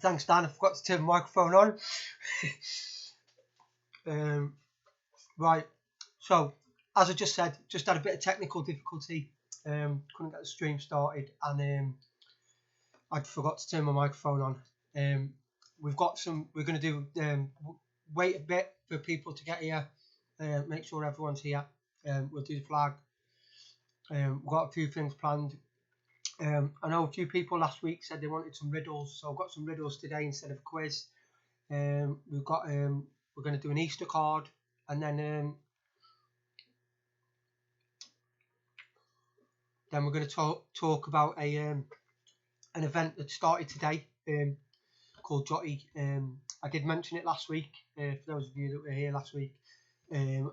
Thanks, Dan. I forgot to turn the microphone on. Right. So, as I just said, just had a bit of technical difficulty. Couldn't get the stream started, and I'd forgot to turn my microphone on. We're going to do wait a bit for people to get here. Make sure everyone's here. We'll do the flag. We've got a few things planned. I know a few people last week said they wanted some riddles, so I've got some riddles today instead of a quiz. We've got we're going to do an Easter card, and then we're going to talk about an event that started today called JOTI. I did mention it last week. For those of you that were here last week, I'm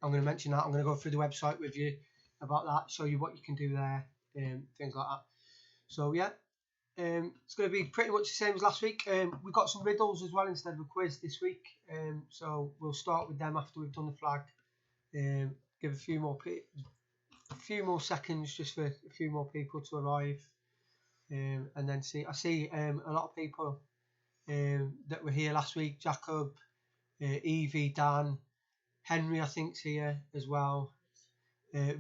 going to mention that. I'm going to go through the website with you about that, show you what you can do there, things like that. So yeah, it's going to be pretty much the same as last week. We've got some riddles as well instead of a quiz this week. So we'll start with them after we've done the flag. Give a few more seconds just for a few more people to arrive, and then I see a lot of people that were here last week. Jacob, Evie, Dan, Henry I think's here as well.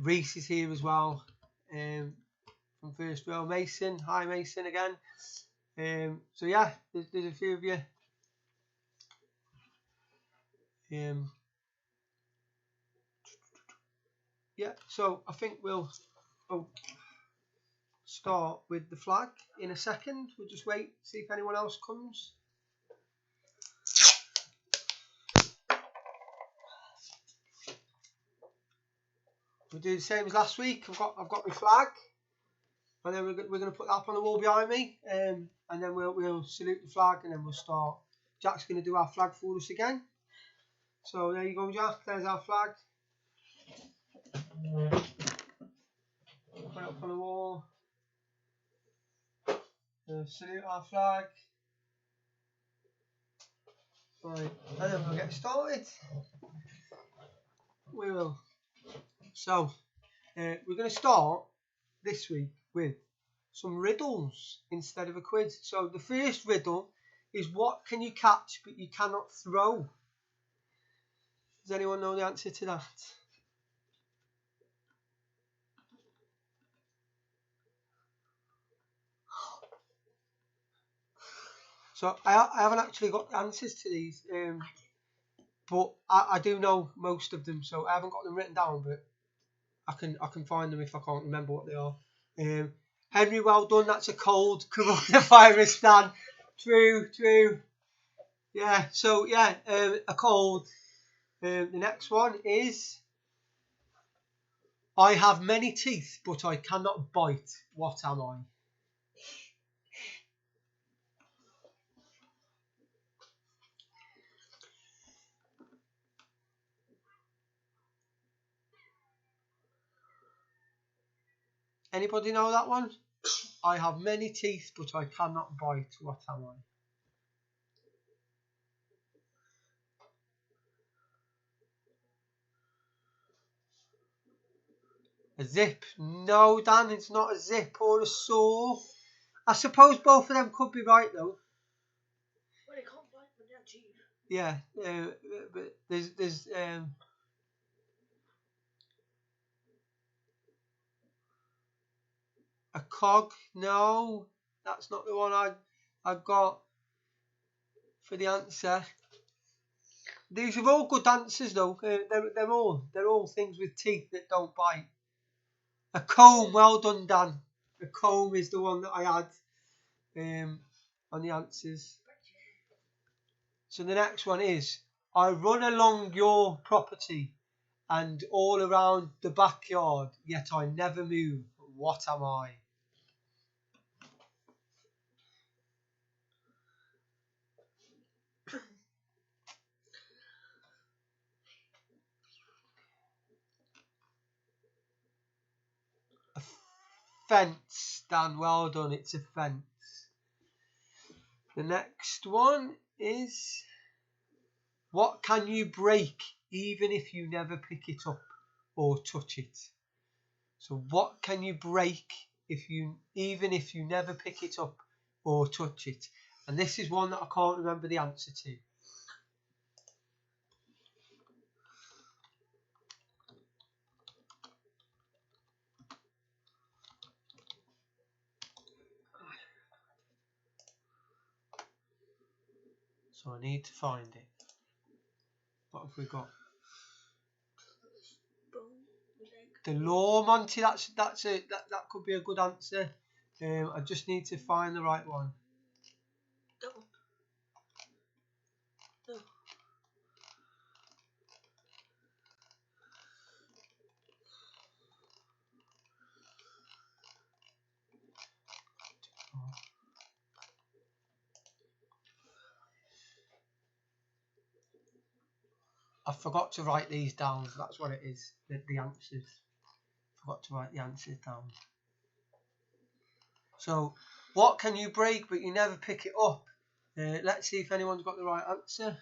Reese is here as well, from first row. Mason, hi Mason again. So yeah, there's a few of you. Yeah, so I think we'll start with the flag in a second. We'll just wait, see if anyone else comes. We'll do the same as last week. I've got my flag, and then we're going to put that up on the wall behind me, and then we'll salute the flag, and then we'll start. Jack's going to do our flag for us again. So there you go, Jack. There's our flag. Put it up on the wall. Salute our flag. Right, and then we'll get started. We will. So, we're going to start this week with some riddles instead of a quiz. So the first riddle is, what can you catch but you cannot throw? Does anyone know the answer to that? So I haven't actually got the answers to these, but I do know most of them. So I haven't got them written down, but I can find them if I can't remember what they are. Henry, well done. That's a cold coronavirus, Dan. True. Yeah. So yeah, a cold. The next one is, I have many teeth, but I cannot bite. What am I? Anybody know that one? I have many teeth, but I cannot bite. What am I? A zip? No, Dan, it's not a zip or a saw. I suppose both of them could be right though. Well, they can't bite when they're teeth. Yeah, but there's a cog. No, that's not the one I got for the answer. These are all good answers though. They're all things with teeth that don't bite. A comb. Well done, Dan. A comb is the one that I had on the answers. So the next one is, I run along your property and all around the backyard, yet I never move. What am I? A fence, Dan. Well done. It's a fence. The next one is, what can you break even if you never pick it up or touch it? So what can you break even if you never pick it up or touch it? And this is one that I can't remember the answer to. So I need to find it. What have we got? The law, Monty. That could be a good answer. I just need to find the right one. That one. No. I forgot to write these down. That's what it is. The answers. Forgot to write the answers down. So, what can you break but you never pick it up? Let's see if anyone's got the right answer.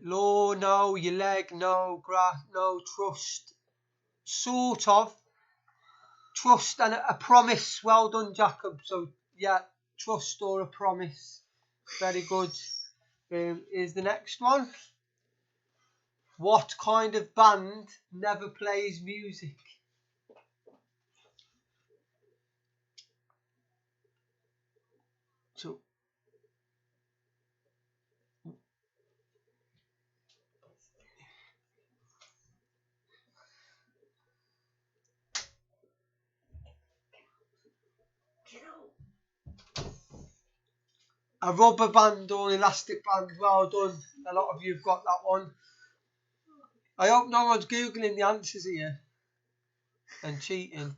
Law, no. Your leg, no. Grass, no. Trust, sort of. Trust and a promise. Well done, Jacob. So, yeah, trust or a promise. Very good. Here's the next one. What kind of band never plays music? So, a rubber band or elastic band. Well done. A lot of you have got that one. I hope no one's Googling the answers here and cheating.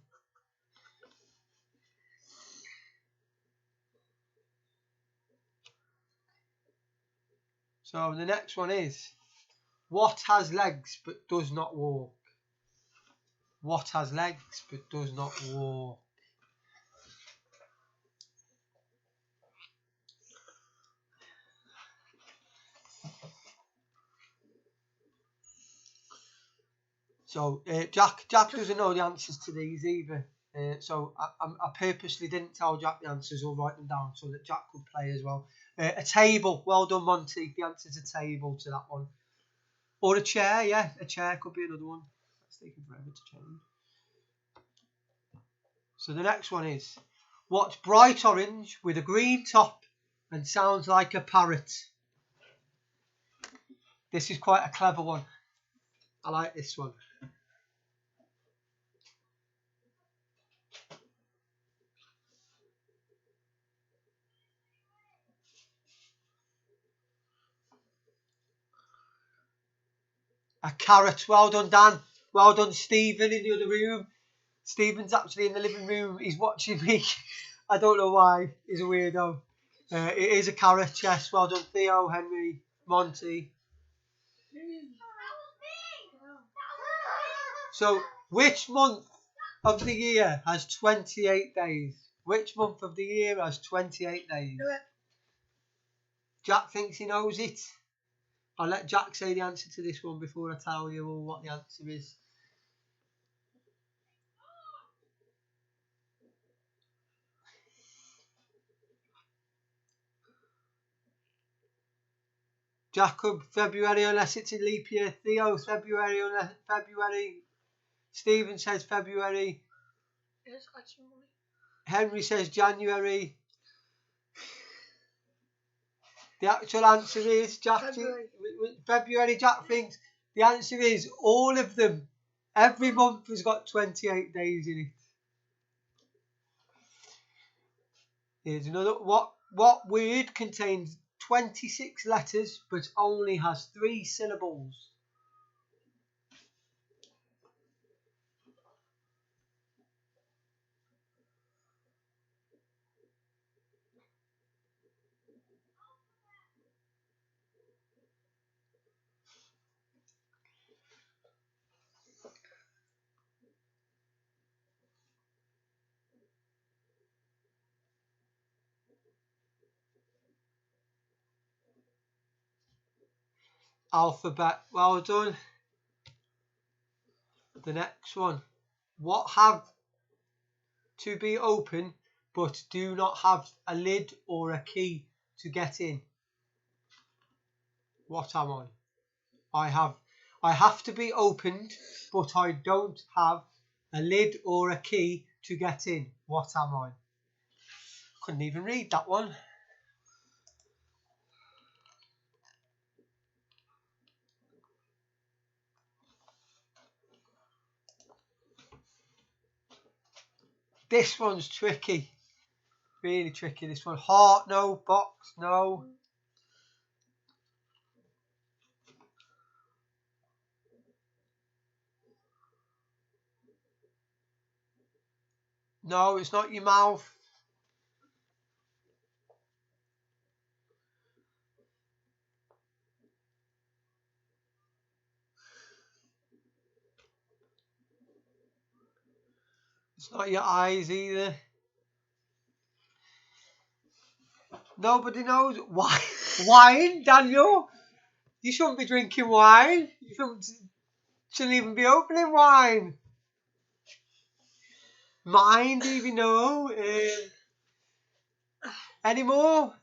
So the next one is, what has legs but does not walk? What has legs but does not walk? So Jack doesn't know the answers to these either. So I purposely didn't tell Jack the answers or write them down so that Jack could play as well. A table. Well done, Monty. The answer's a table to that one. Or a chair, yeah. A chair could be another one. That's taking forever to change. So the next one is, what's bright orange with a green top and sounds like a parrot? This is quite a clever one. I like this one. A carrot. Well done, Dan. Well done, Stephen, in the other room. Stephen's actually in the living room. He's watching me. I don't know why. He's a weirdo. It is a carrot, yes. Well done, Theo, Henry, Monty. So, which month of the year has 28 days? Which month of the year has 28 days? Jack thinks he knows it. I'll let Jack say the answer to this one before I tell you all what the answer is. Jacob, February unless it's a leap year. Theo, February unless February. Stephen says February. Yes, actually. Henry says January. The actual answer is Jack. February. Jack thinks the answer is all of them. Every month has got 28 days in it. Here's another. What word contains 26 letters but only has 3 syllables? Alphabet. Well done. The next one. What have to be open but do not have a lid or a key to get in. What am I? I have to be opened, but I don't have a lid or a key to get in. What am I? Couldn't even read that one. This one's tricky. Really tricky, this one. Heart, no. Box, no. No, it's not your mouth. It's not your eyes either. Nobody knows. Why? Wine, Daniel? You shouldn't be drinking wine. You shouldn't even be opening wine. Mind, do you know? Any more?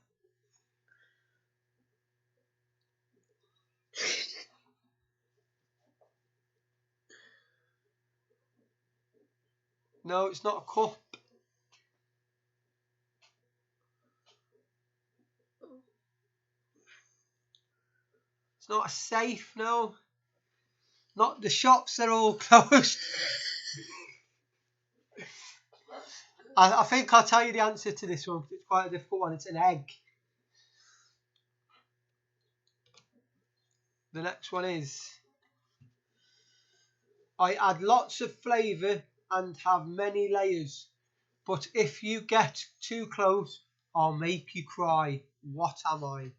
No, it's not a cup. It's not a safe, no. Not the shops, they're all closed. I think I'll tell you the answer to this one because it's quite a difficult one. It's an egg. The next one is: I add lots of flavour and have many layers, but if you get too close, I'll make you cry. What am I?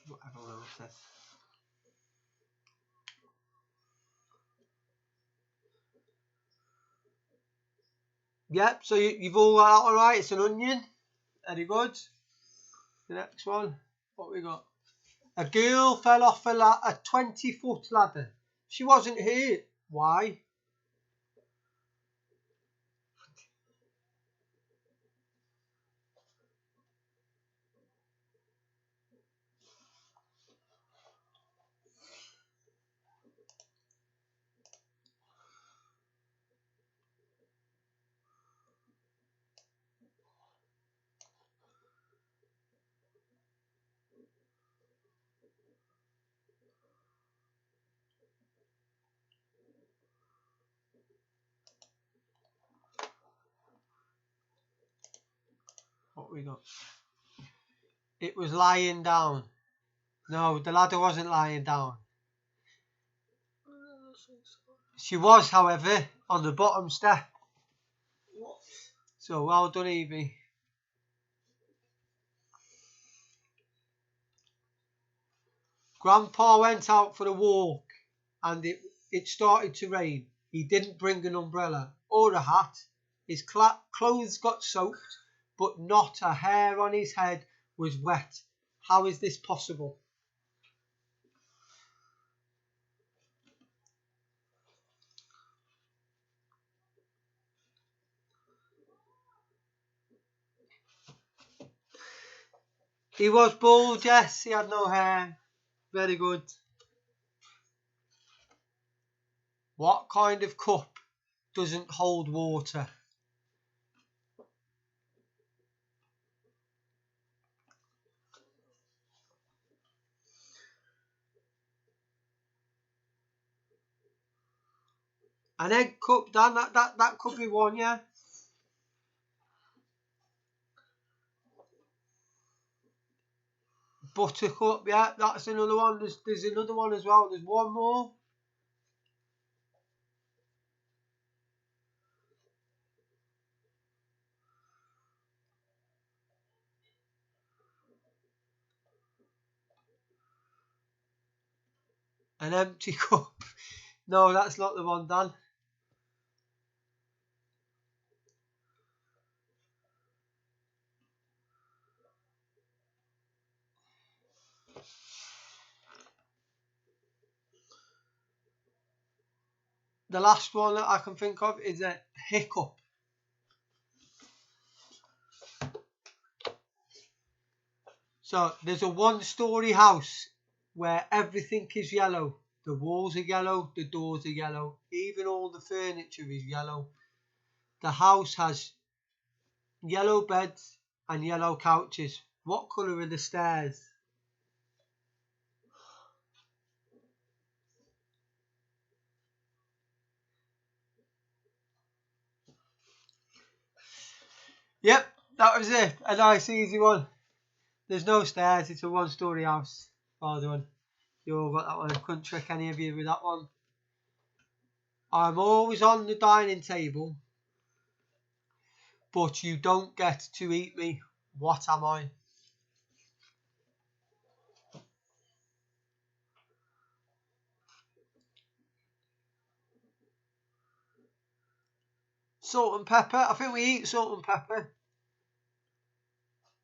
What everyone else says. Yep, so you've all got that one right. It's an onion. Very good. The next one. What we got? A girl fell off a 20-foot ladder. She wasn't hurt. Why? What we got? It was lying down. No, the ladder wasn't lying down. She was, however, on the bottom step. What? So well done, Evie. Grandpa went out for a walk and it started to rain. He didn't bring an umbrella or a hat. His clothes got soaked, but not a hair on his head was wet. How is this possible? He was bald, yes, he had no hair. Very good. What kind of cup doesn't hold water? An egg cup, Dan, that could be one, yeah. Buttercup, yeah, that's another one. There's another one as well. There's one more. An empty cup. No, that's not the one, Dan. the last one that I can think of is a hiccup. So there's a one-story house where everything is yellow. The walls are yellow, the doors are yellow, even all the furniture is yellow. The house has yellow beds and yellow couches. What colour are the stairs? Yep, that was it. A nice easy one. There's no stairs, it's a one-story house. Well done. You all got that one. I couldn't trick any of you with that one. I'm always on the dining table, but you don't get to eat me. What am I? Salt and pepper. I think we eat salt and pepper.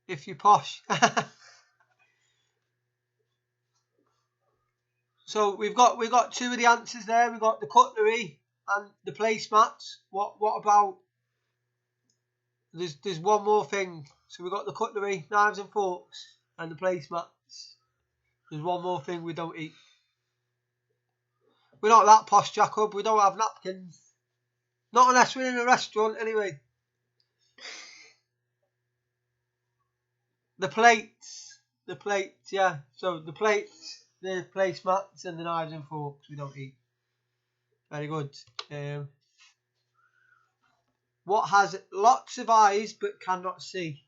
If you're posh. So we've got two of the answers there. We've got the cutlery and the placemats. What about? There's one more thing. So we've got the cutlery, knives and forks, and the placemats. There's one more thing we don't eat. We're not that posh, Jacob. We don't have napkins. Not unless we're in a restaurant, anyway. The plates, yeah. So the plates, the placemats, and the knives and forks we don't eat. Very good. What has lots of eyes but cannot see?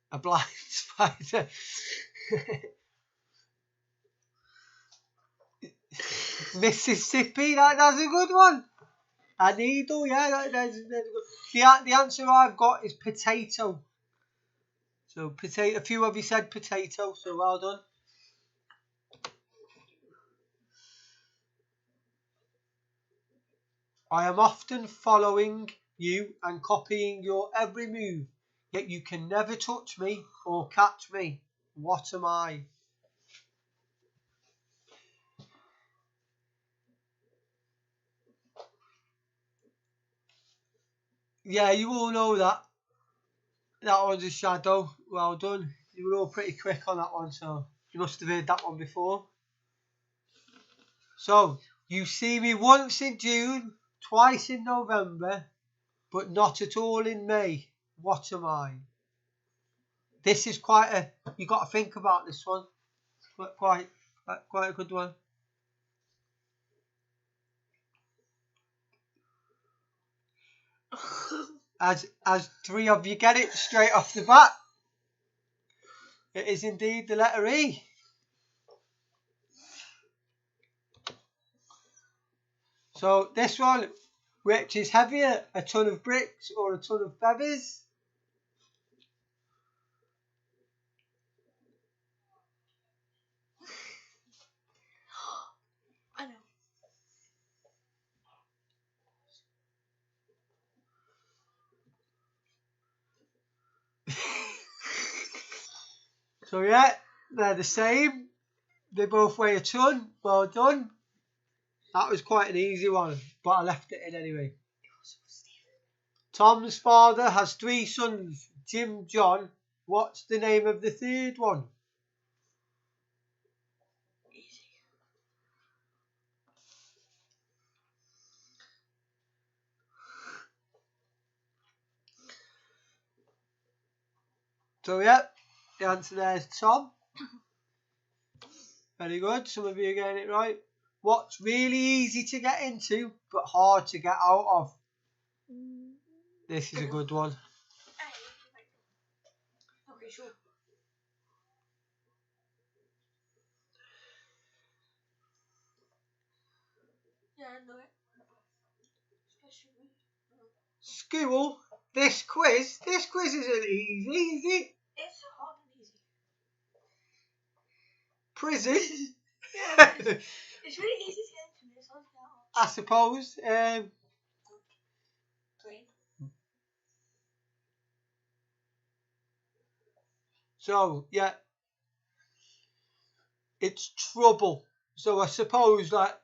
A blind spider. Mississippi, that's a good one. A needle, yeah, that's good. The answer I've got is potato. So potato. A few of you said potato, so well done. I am often following you and copying your every move, yet you can never touch me or catch me. What am I? Yeah, you all know that. That one's a shadow. Well done. You were all pretty quick on that one, so you must have heard that one before. So, you see me once in June, twice in November, but not at all in May. What am I? This is quite a... You got to think about this one. Quite a good one. As three of you get it straight off the bat, it is indeed the letter E. So this one, which is heavier, a ton of bricks or a ton of feathers? I know. So yeah, they're the same. They both weigh a ton. Well done. That was quite an easy one, but I left it in anyway. Tom's father has three sons, Jim, John. What's the name of the third one? Easy. So yeah, the answer there is Tom. Very good. Some of you are getting it right. What's really easy to get into but hard to get out of? This is a good one. Okay, sure. Yeah, I know it. Especially. School. This quiz isn't easy, is it? It's hard and easy. Prison. Yeah, it's really easy to get into this. I suppose. Green. So yeah, it's trouble. So I suppose like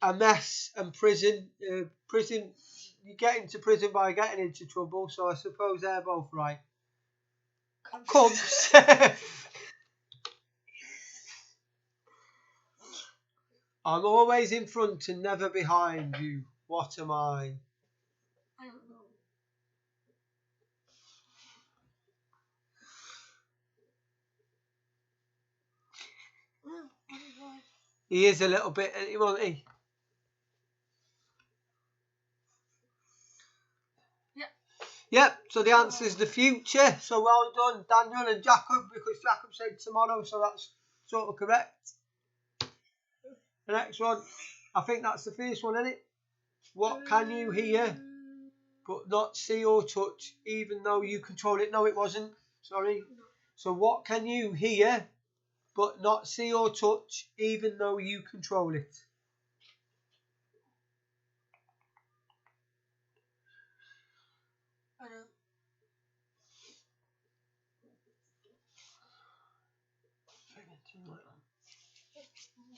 a mess and prison. Prison. You get into prison by getting into trouble. So I suppose they're both right. Cubs. I'm always in front and never behind you. What am I? I don't know. He is a little bit, won't he? Yep, so the answer is the future. So well done, Daniel and Jacob, because Jacob said tomorrow, so that's sort of correct. The next one, I think that's the first one, isn't it? What can you hear but not see or touch, even though you control it? No, it wasn't. Sorry. So what can you hear but not see or touch, even though you control it? I know.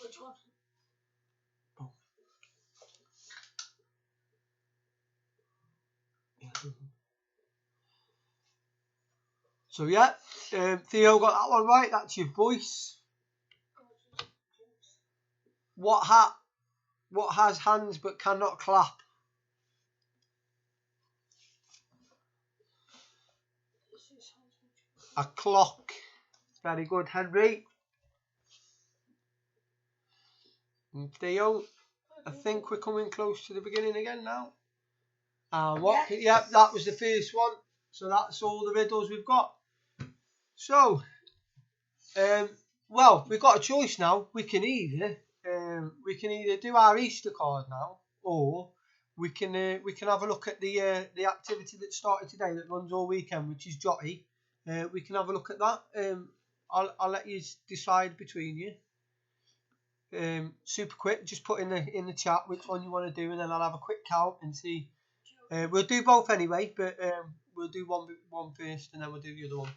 Which one? Oh. So yeah, Theo got that one right. That's your voice. What has hands but cannot clap? A clock. Very good, Henry. And Theo, I think we're coming close to the beginning again now. What? Yes. Yep, that was the first one. So that's all the riddles we've got. So, well, we've got a choice now. We can either do our Easter card now, or we can have a look at the activity that started today that runs all weekend, which is JOTI. We can have a look at that. I'll let you decide between you. Super quick. Just put in the chat which one you want to do, and then I'll have a quick count and see. We'll do both anyway, but we'll do one first, and then we'll do the other one.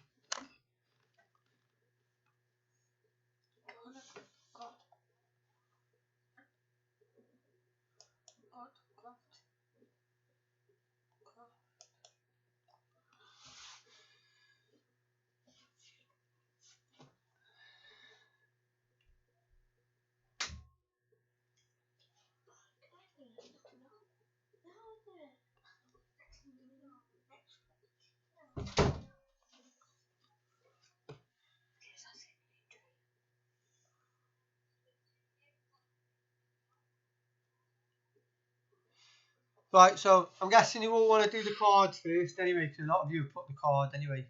Right, so I'm guessing you all want to do the cards first anyway, because a lot of you have put the card anyway.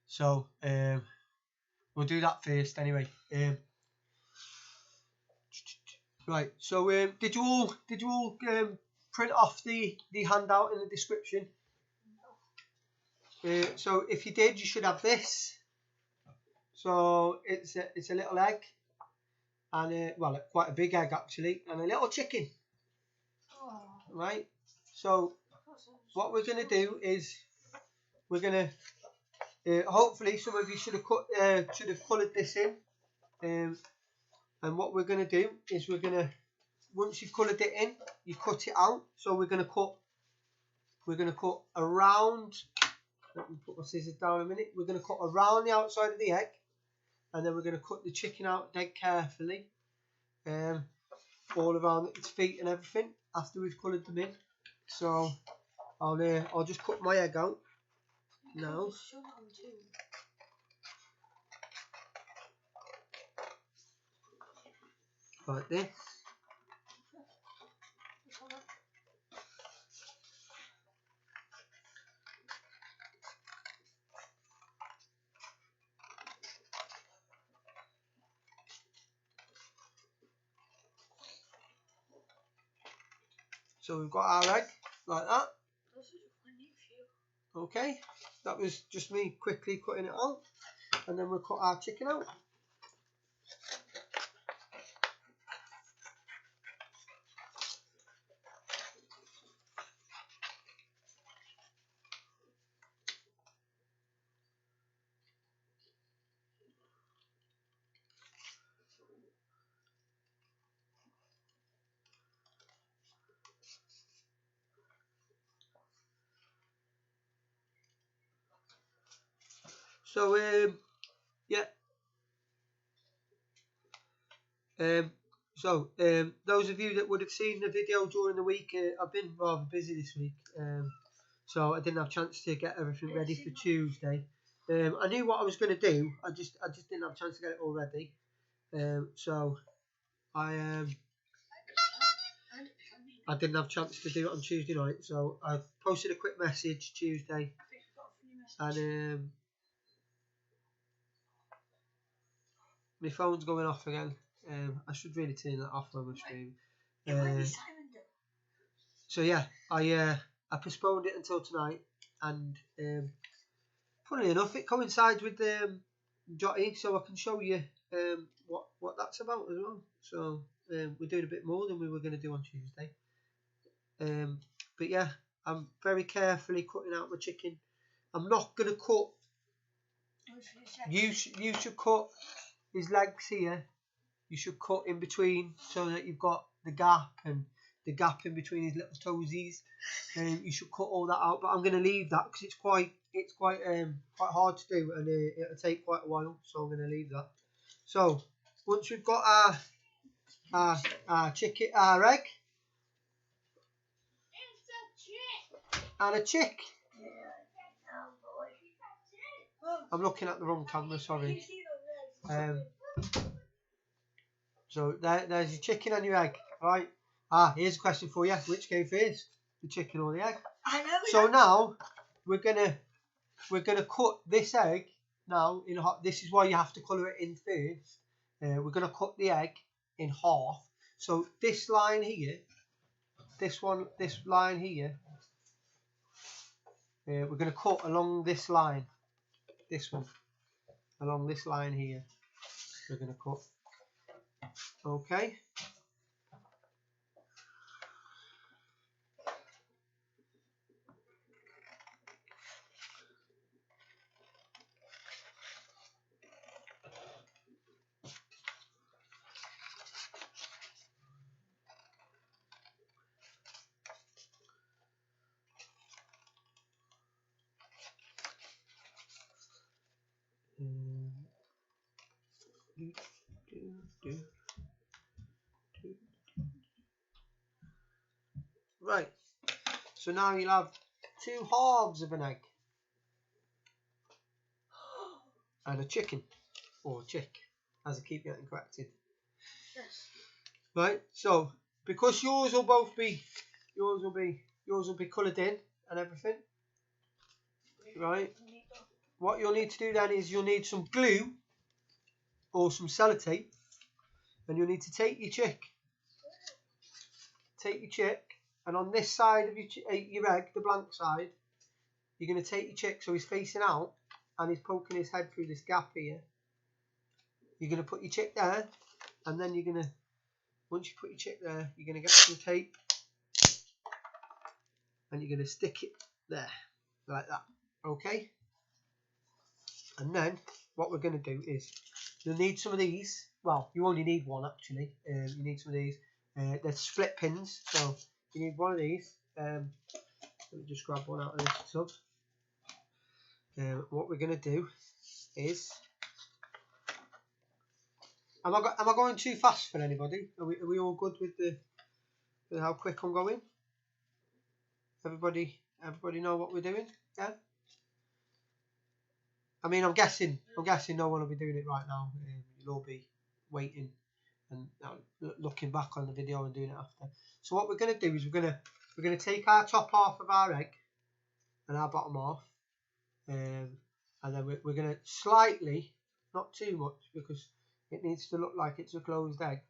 So we'll do that first anyway. Right, so did you all print off the handout in the description? So if you did, you should have this. So it's a little egg, and well, quite a big egg actually, and a little chicken. Right. So what we're going to do is we're going to hopefully some of you should have coloured this in, and what we're going to do is we're going to, once you've coloured it in, you cut it out. So we're going to cut around. Let me put my scissors down a minute. We're going to cut around the outside of the egg, and then we're going to cut the chicken out dead carefully, all around its feet and everything after we've coloured them in. So I'll just cut my egg out now. Like this. So we've got our egg like that. Okay, that was just me quickly cutting it out, and then we'll cut our chicken out. So yeah. Those of you that would have seen the video during the week, I've been rather busy this week, so I didn't have a chance to get everything ready for Tuesday. I knew what I was going to do, I just didn't have a chance to get it all ready. So I didn't have a chance to do it on Tuesday night, so I posted a quick message Tuesday, and my phone's going off again. I should really turn that off on my stream. So yeah, I postponed it until tonight, and funnily enough, it coincides with JOTI, so I can show you what that's about as well. So we're doing a bit more than we were going to do on Tuesday. But yeah, I'm very carefully cutting out my chicken. I'm not going to cut. You should cut his legs here. You should cut in between so that you've got the gap and the gap in between his little toesies. You should cut all that out, but I'm going to leave that because it's quite hard to do, and it'll take quite a while. So I'm going to leave that. So once we've got our chicken, our egg, and a chick. I'm looking at the wrong camera, sorry. So there's your chicken and your egg, right? Here's a question for you. Which came first, the chicken or the egg? I know. So now we're gonna cut this egg now in half. This is why you have to colour it in first. We're gonna cut the egg in half. So this line here, this line here, we're gonna cut along this line. This one, along this line here, we're gonna cut. Okay. Right, so now you'll have 2 halves of an egg and a chicken, or chick, as I keep getting corrected. Yes. Right, so because yours will be coloured in and everything. Right, what you'll need to do then is you'll need some glue or some sellotape, and you'll need to take your chick, and on this side of your egg, the blank side, you're going to take your chick so he's facing out and he's poking his head through this gap here. You're going to put your chick there, and then you're going to, once you put your chick there, you're going to get some tape and you're going to stick it there like that. Okay, and then what we're going to do is you'll need some of these. Well, you only need one actually. You need some of these. They're split pins, so you need one of these. Let me just grab one out of this tub. What we're going to do is, am I going too fast for anybody? Are we all good with how quick I'm going? Everybody know what we're doing? Yeah. I mean, I'm guessing no one will be doing it right now. You'll all be waiting and looking back on the video and doing it after. So what we're going to do is we're going to take our top half of our egg and our bottom half, and then we're going to slightly, not too much because it needs to look like it's a closed egg.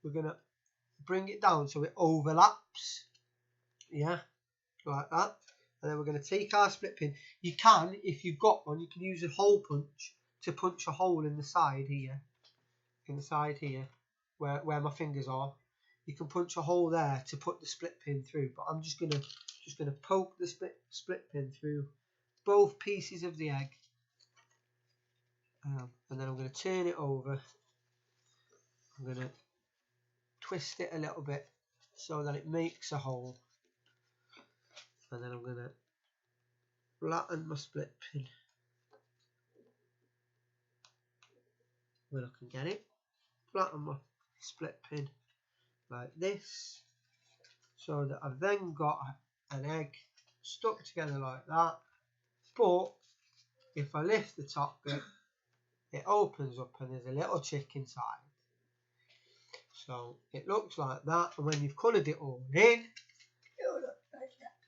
We're going to bring it down so it overlaps Yeah, like that. And then we're going to take our split pin. You can, if you've got one, you can use a hole punch to punch a hole in the side here. Where my fingers are. You can punch a hole there to put the split pin through. But I'm just gonna poke the split pin through both pieces of the egg. And then I'm going to turn it over. I'm going to twist it a little bit so that it makes a hole. And then I'm going to flatten my split pin when I can get it. Flatten my split pin like this, so that I've then got an egg stuck together like that. But if I lift the top bit, it opens up and there's a little chick inside. So it looks like that, and when you've coloured it all in,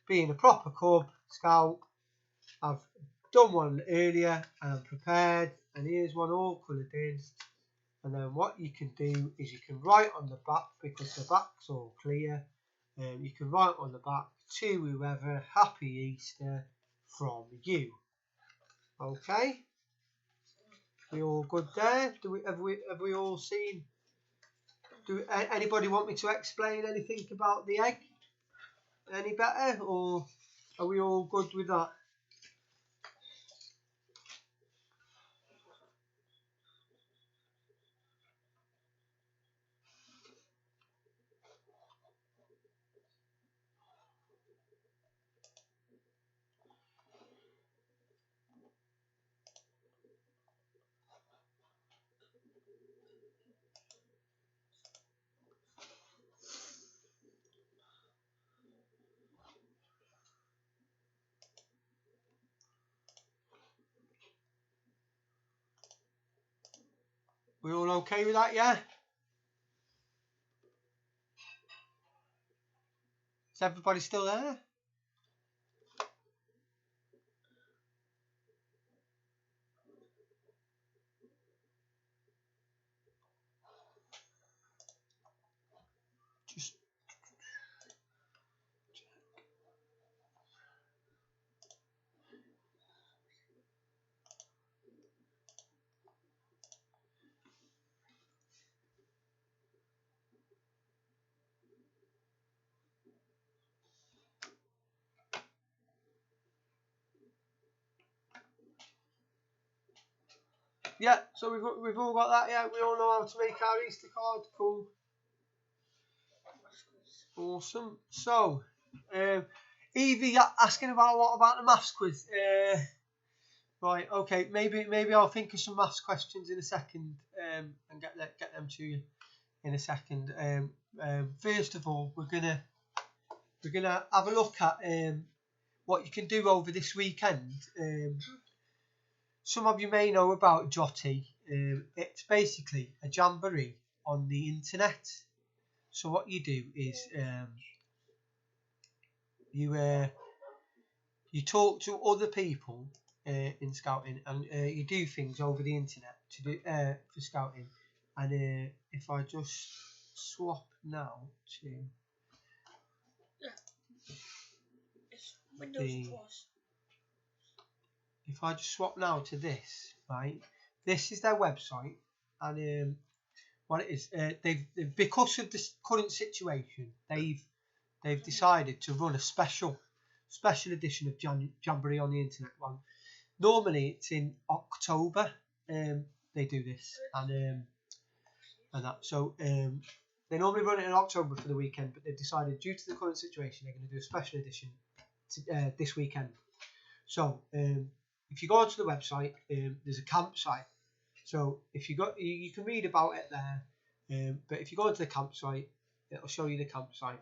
being a proper Cub Scout, I've done one earlier and I'm prepared, and here's one all coloured in. And then what you can do is you can write on the back, because the back's all clear, you can write on the back, to whoever, Happy Easter from you. Okay? We all good there? Have we all seen? Anybody want me to explain anything about the egg any better, or are we all good with that? We all okay with that, yeah? Is everybody still there? Just yeah, so we've all got that, yeah. We all know how to make our Easter card. Cool. Awesome. So, Evie asking about what about the maths quiz? Right, okay. Maybe I'll think of some maths questions in a second, and get them to you in a second. First of all, we're gonna have a look at what you can do over this weekend. Some of you may know about JOTI. It's basically a jamboree on the internet. So what you do is you talk to other people in scouting, and you do things over the internet to do for scouting. And if I just swap now to if I just swap now to this, right? This is their website, and what it is, they've because of this current situation, they've decided to run a special edition of Jamboree on the internet one. Normally it's in October. They do this, and that. So they normally run it in October for the weekend, but they've decided, due to the current situation, they're going to do a special edition this weekend. So if you go onto the website, there's a campsite. So if you can read about it there. But if you go into the campsite, it'll show you the campsite.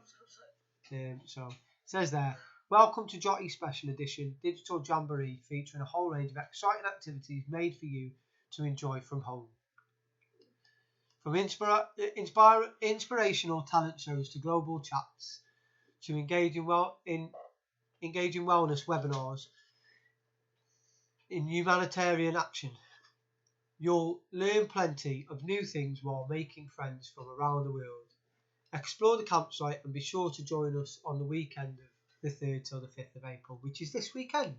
So it says there, welcome to JOTI Special Edition Digital Jamboree, featuring a whole range of exciting activities made for you to enjoy from home. From inspirational talent shows to global chats to engaging wellness webinars in humanitarian action. You'll learn plenty of new things while making friends from around the world. Explore the campsite and be sure to join us on the weekend of the 3rd till the 5th of April, which is this weekend.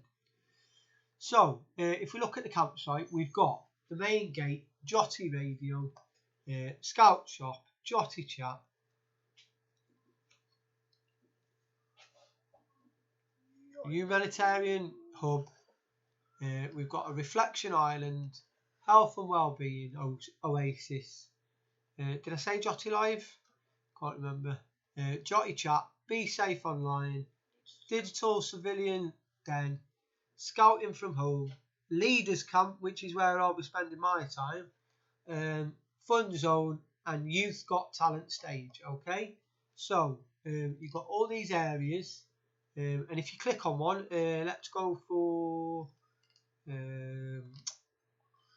So, if we look at the campsite, we've got the main gate, JOTI radio, Scout shop, JOTI chat, humanitarian hub, we've got a reflection island, health and wellbeing oasis. Did I say JOTI live? Can't remember. JOTI chat, be safe online, digital civilian den, scouting from home, leaders camp, which is where I'll be spending my time, fun zone, and youth got talent stage. Okay, so you've got all these areas, and if you click on one, let's go for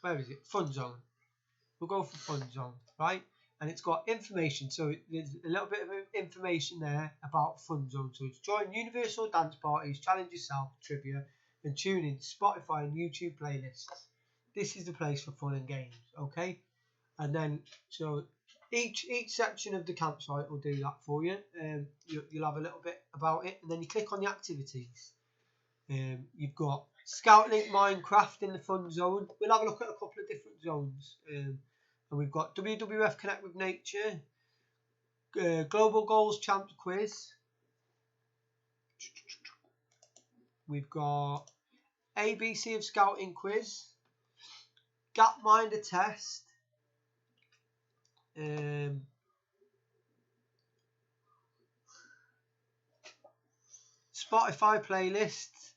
where is it? Fun zone. We'll go for fun zone, right? And it's got information, so there's a little bit of information there about fun zone. So it's join universal dance parties, challenge yourself, trivia, and tune in to Spotify and YouTube playlists. This is the place for fun and games, okay? And then so each section of the campsite will do that for you. You'll have a little bit about it, and then you click on the activities. You've got Scout Link Minecraft in the fun zone. We'll have a look at a couple of different zones. And we've got WWF Connect with Nature, Global Goals Champs Quiz. We've got ABC of Scouting Quiz, Gapminder Test, Spotify playlist.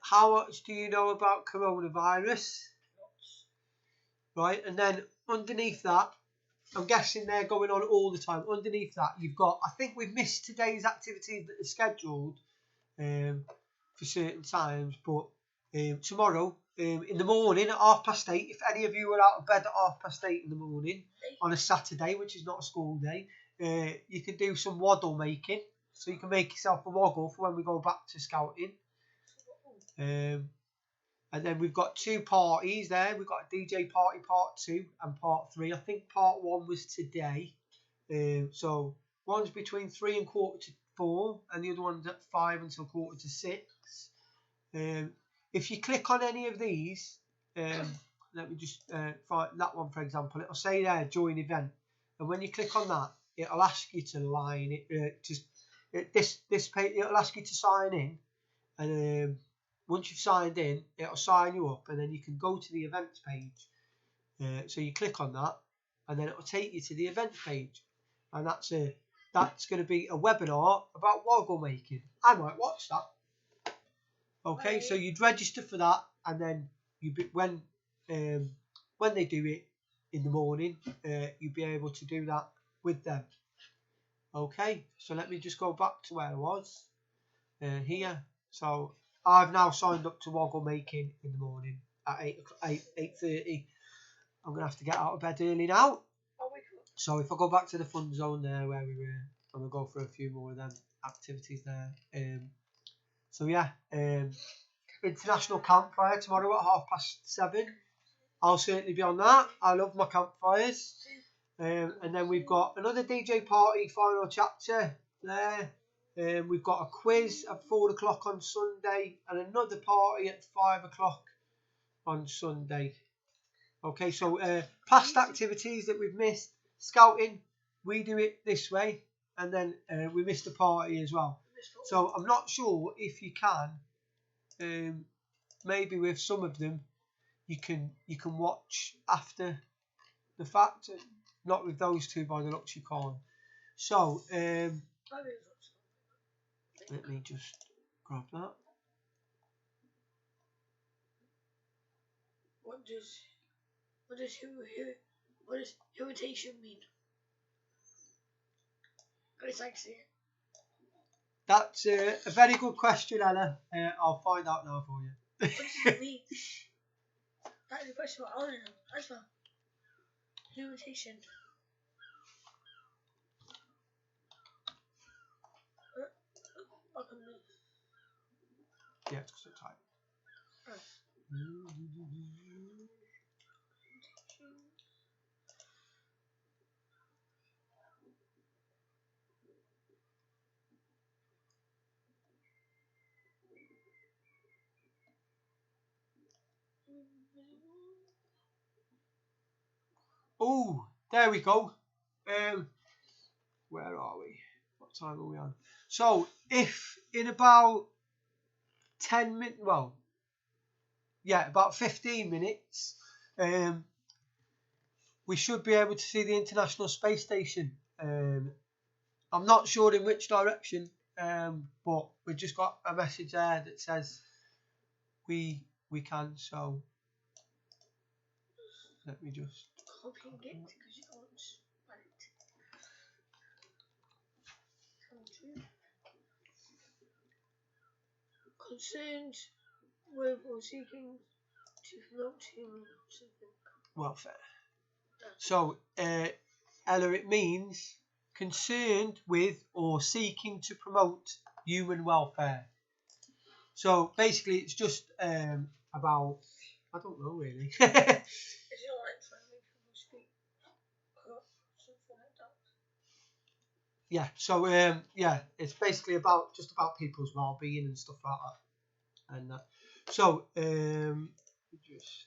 How much do you know about coronavirus? Right, and then underneath that, I'm guessing they're going on all the time. Underneath that, you've got, I think we've missed today's activities that are scheduled for certain times, but tomorrow in the morning at 8:30, if any of you are out of bed at 8:30 in the morning on a Saturday, which is not a school day, you can do some waddle making. So you can make yourself a woggle for when we go back to scouting. And then we've got 2 parties there. We've got a DJ party part 2 and part 3. I think part 1 was today. So one's between 3 and 4:45, and the other one's at 5 until 5:45. If you click on any of these, let me just find that one, for example. It'll say there, join event. And when you click on that, it'll ask you to line it. This page, it'll ask you to sign in. And once you've signed in, it'll sign you up, and then you can go to the events page. So you click on that, and then it'll take you to the events page, and that's going to be a webinar about woggle making. I might watch that. Okay, so you'd register for that, and then when they do it in the morning, you'll be able to do that with them. Okay, so let me just go back to where I was here. So I've now signed up to woggle making in the morning at 8:30. I'm going to have to get out of bed early now. So if I go back to the fun zone there where we were, I'm going to go for a few more of them activities there. So yeah, international campfire tomorrow at 7:30. I'll certainly be on that. I love my campfires. And then we've got another DJ party final chapter there. We've got a quiz at 4:00 on Sunday and another party at 5:00 on Sunday. Okay, so past activities that we've missed. Scouting, we do it this way, and then we missed a party as well. So I'm not sure if you can, maybe with some of them, you can watch after the fact. Not with those 2 by the looks, you can't. So let me just grab that. What does irritation mean? At least I can see it. That's a very good question, Ella. I'll find out now for you. What does it mean? That is a question I want to know. That's well. Irritation. Yeah, it's so tight. Oh, there we go. Where are we? What time are we on? So, if in about 10 minutes, well, yeah, about 15 minutes, we should be able to see the International Space Station. I'm not sure in which direction, but we just got a message there that says we can. So let me just copying it because you can't spell it. Concerned with or seeking to promote human something. welfare. So Ella, it means concerned with or seeking to promote human welfare. So basically, it's just about, I don't know really. Is it like friendly people speak something like that? Yeah. So yeah, it's basically about just about people's well-being and stuff like that, and that. So just.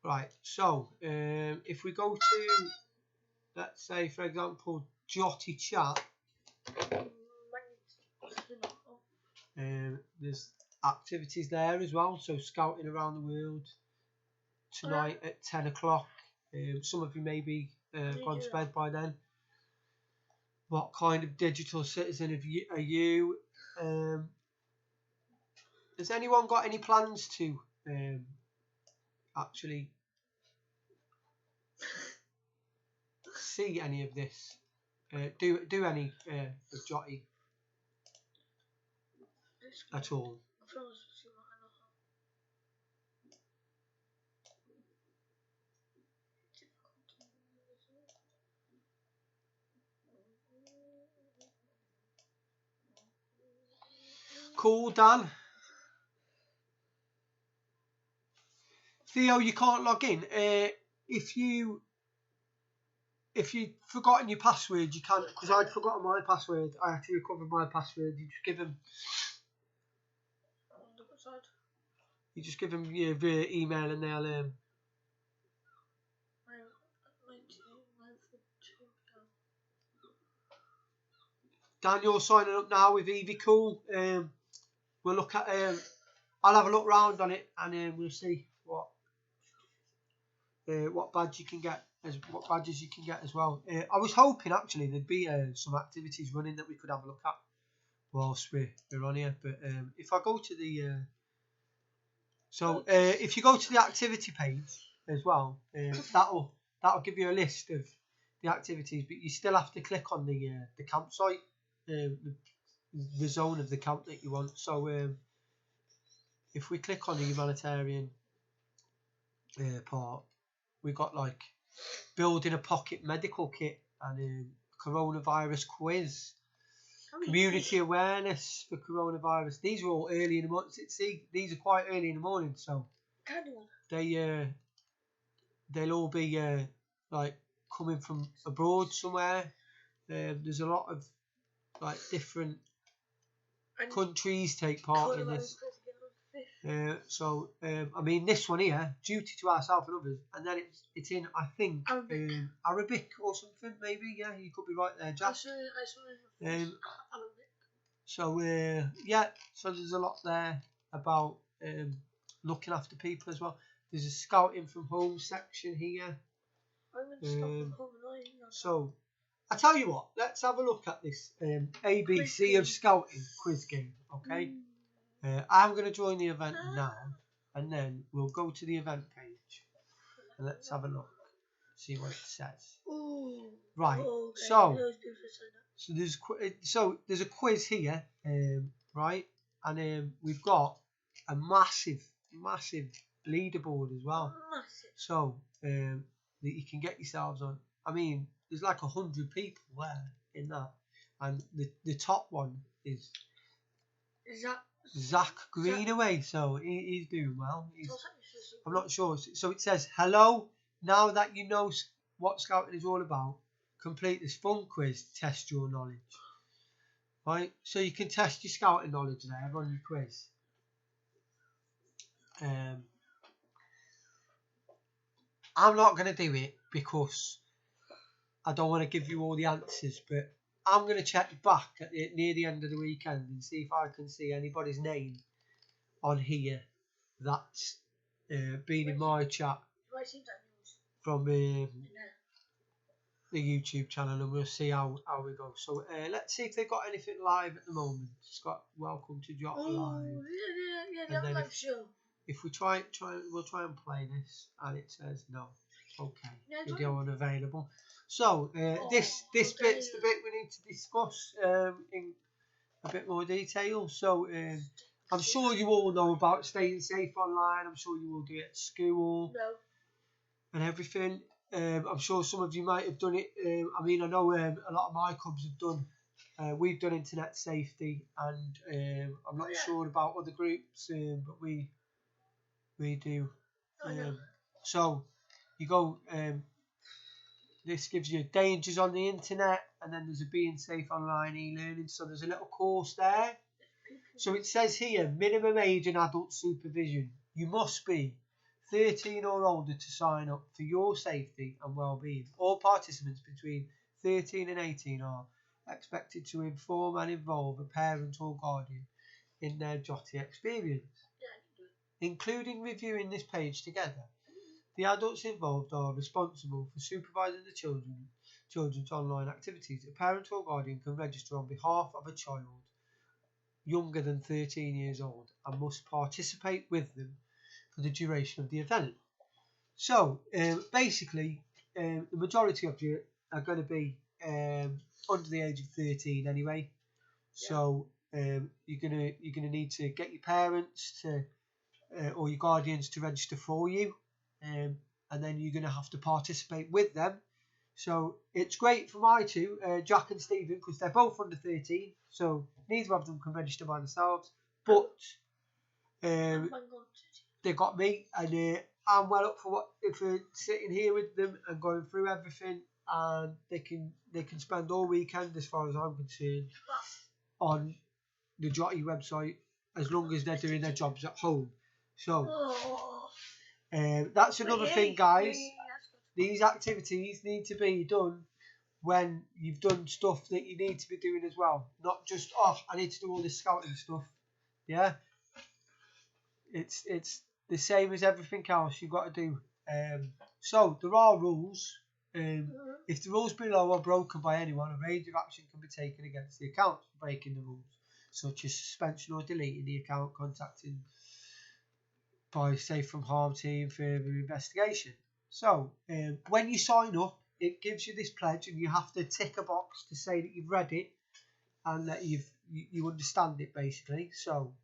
Right, so if we go to, let's say, for example, JOTI chat, there's activities there as well. So scouting around the world tonight at 10 o'clock. Some of you may be gone to bed by then. What kind of digital citizen are you? Has anyone got any plans to actually see any of this? Do any of JOTI at all? Cool, Dan. Theo, you can't log in. If you've forgotten your password, you can't, because I'd forgotten my password. I had to recover my password. You just give them your email and they'll Dan, you're signing up now with Evie Cool. We'll look at I'll have a look round on it and we'll see what badge you can get, what badges you can get as well. I was hoping actually there'd be some activities running that we could have a look at whilst we're on here. But if I go to the if you go to the activity page as well, that'll give you a list of the activities, but you still have to click on the campsite, the zone of the camp that you want. So if we click on the humanitarian part, we got like building a pocket medical kit and a coronavirus quiz, community awareness for coronavirus. These are all early in the morning. See, these are quite early in the morning, so they'll all be like coming from abroad somewhere. There's a lot of like different countries take part in this. I mean, this one here, duty to ourselves and others, and then it's in, I think, Arabic or something, maybe. Yeah, you could be right there, Jack. So there's a lot there about looking after people as well. There's a scouting from home section here. So I tell you what, let's have a look at this ABC of scouting quiz game, okay? I'm going to join the event now, and then we'll go to the event page and let's have a look, see what it says. Right, so there's a quiz here, right, and we've got a massive leaderboard as well. So that you can get yourselves on. I mean, there's like 100 people there in that, and the top one is Zach Greenaway, so he's doing well. I'm not sure. So it says, hello, now that you know what scouting is all about, complete this fun quiz to test your knowledge. Right, so you can test your scouting knowledge there on your quiz. I'm not going to do it because I don't want to give you all the answers, but I'm going to check back near the end of the weekend and see if I can see anybody's name on here that's been in my chat from the YouTube channel, and we'll see how we go. So let's see if they've got anything live at the moment. Scott, welcome to JOTI Live. Yeah, And then live show. If we we'll try and play this, and it says no. Okay, video unavailable. So this bit's the bit we need to discuss in a bit more detail. So I'm sure you all know about staying safe online. I'm sure you all do it at school and everything. I'm sure some of you might have done it. I mean, I know a lot of my clubs have done. We've done internet safety, and I'm not sure about other groups, but we do. So you go. This gives you dangers on the internet, and then there's a being safe online e-learning. So there's a little course there. So it says here, minimum age and adult supervision. You must be 13 or older to sign up for your safety and well-being. All participants between 13 and 18 are expected to inform and involve a parent or guardian in their JOTI experience, including reviewing this page together. The adults involved are responsible for supervising the children's online activities. A parent or guardian can register on behalf of a child younger than 13 years old and must participate with them for the duration of the event. So basically, the majority of you are going to be under the age of 13 anyway. So you're gonna need to get your parents to or your guardians to register for you. And then you're going to have to participate with them. So it's great for my two, Jack and Stephen, because they're both under 13, so neither of them can register by themselves. But they've got me, and I'm well up for sitting here with them and going through everything, and they can spend all weekend, as far as I'm concerned, on the JOTI website, as long as they're doing their jobs at home. So. That's another thing, guys. These activities need to be done when you've done stuff that you need to be doing as well. Not just, I need to do all this scouting stuff. Yeah? It's the same as everything else you've got to do. So, there are rules. If the rules below are broken by anyone, a range of action can be taken against the account for breaking the rules, such as suspension or deleting the account, contacting by Safe from Harm team further investigation. So when you sign up, it gives you this pledge, and you have to tick a box to say that you've read it and that you understand it, basically. So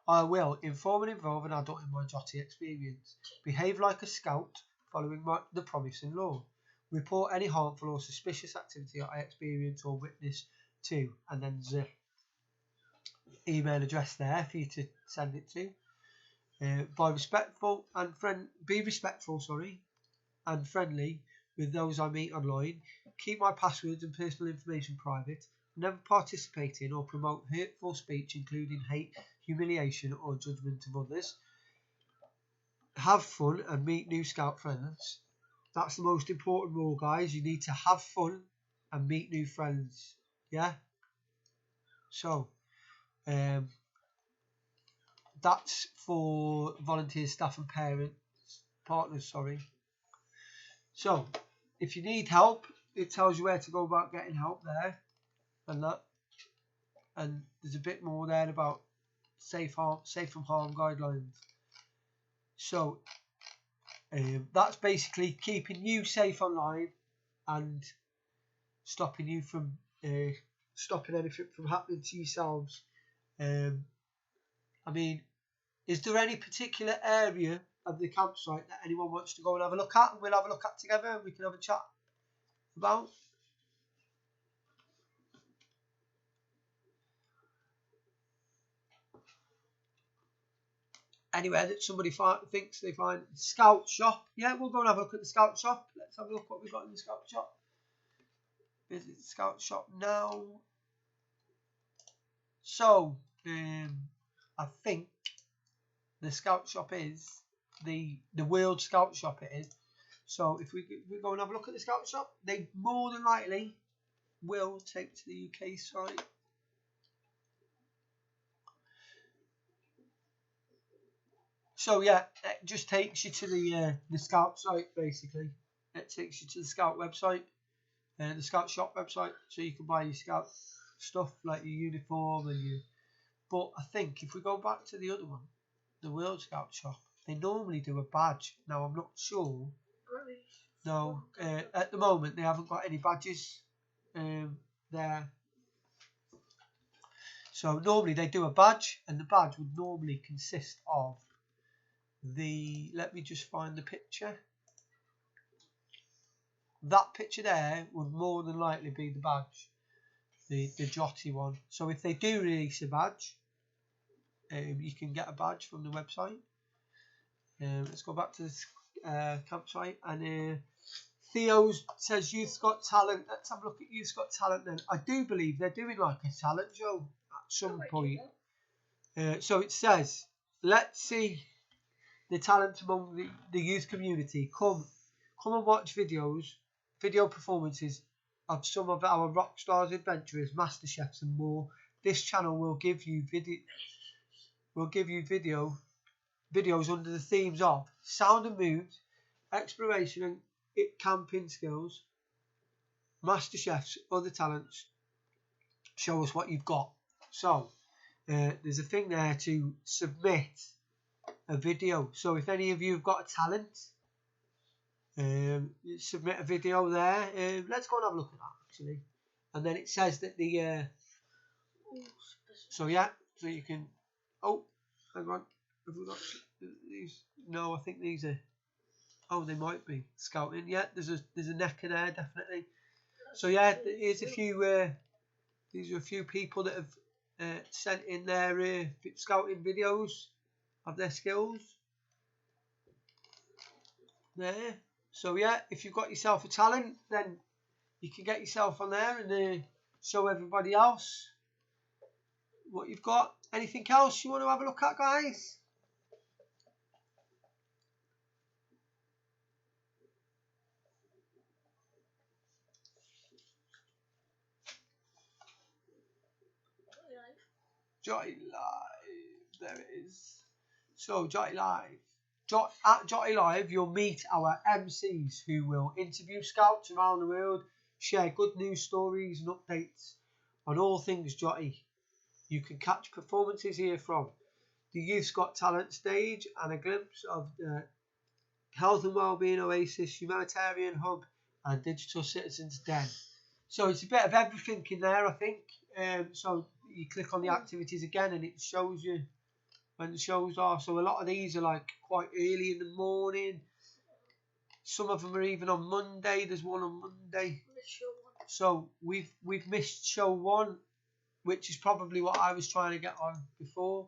I will inform and involve an adult in my JOTI experience, behave like a scout following the promise and law, report any harmful or suspicious activity I experience or witness to, and then there's an email address there for you to send it to. Be respectful and friendly with those I meet online. Keep my passwords and personal information private. Never participate in or promote hurtful speech, including hate, humiliation, or judgment of others. Have fun and meet new scout friends. That's the most important rule, guys. You need to have fun and meet new friends. Yeah. So, that's for volunteers, staff and partners. So, if you need help, it tells you where to go about getting help there, and that. And there's a bit more there about safe from harm guidelines. So, that's basically keeping you safe online and stopping you from stopping anything from happening to yourselves. I mean, is there any particular area of the campsite that anyone wants to go and have a look at, and we'll have a look at together, and we can have a chat about? Anywhere that somebody thinks they find. Scout shop. Yeah, we'll go and have a look at the scout shop. Let's have a look what we've got in the scout shop. Visit the scout shop now. So I think the Scout Shop is the World Scout Shop. It is. So if we go and have a look at the Scout Shop, they more than likely will take to the UK site. So yeah, it just takes you to the Scout site basically. It takes you to the Scout website, the Scout Shop website, so you can buy your Scout stuff like your uniform and your. But I think if we go back to the other one, the World Scout Shop, they normally do a badge. Now I'm not sure. No, at the moment they haven't got any badges there. So normally they do a badge, and the badge would normally consist of the. Let me just find the picture. That picture there would more than likely be the badge, the JOTI one. So if they do release a badge, you can get a badge from the website. Let's go back to this campsite, and Theo says Youth's Got Talent. Let's have a look at Youth's Got Talent then. I do believe they're doing like a talent show at some point. So it says, let's see the talent among the youth community. Come and watch video performances of some of our rock stars, adventurers, master chefs and more. This channel will give you videos under the themes of sound and mood, exploration and camping skills, master chefs, other talents. Show us what you've got. So there's a thing there to submit a video. So if any of you have got a talent, submit a video there. Let's go and have a look at that actually. And then it says that the so yeah, so you can. Oh, hang on. Have we got these? No, I think these are. Oh, they might be scouting. Yeah, there's a necker there definitely. So yeah, here's a few. These are a few people that have sent in their scouting videos of their skills. There. So yeah, if you've got yourself a talent, then you can get yourself on there and show everybody else what you've got. Anything else you want to have a look at, guys? JOTI Live. There it is. So JOTI Live. At JOTI Live, you'll meet our MCs who will interview scouts around the world, share good news stories and updates on all things JOTI. You can catch performances here from the Youth's Got Talent stage and a glimpse of the Health and Wellbeing Oasis, Humanitarian Hub and Digital Citizens Den. So it's a bit of everything in there, I think. So you click on the activities again and it shows you when the shows are. So a lot of these are like quite early in the morning. Some of them are even on Monday. There's one on Monday. So we've missed show 1, which is probably what I was trying to get on before.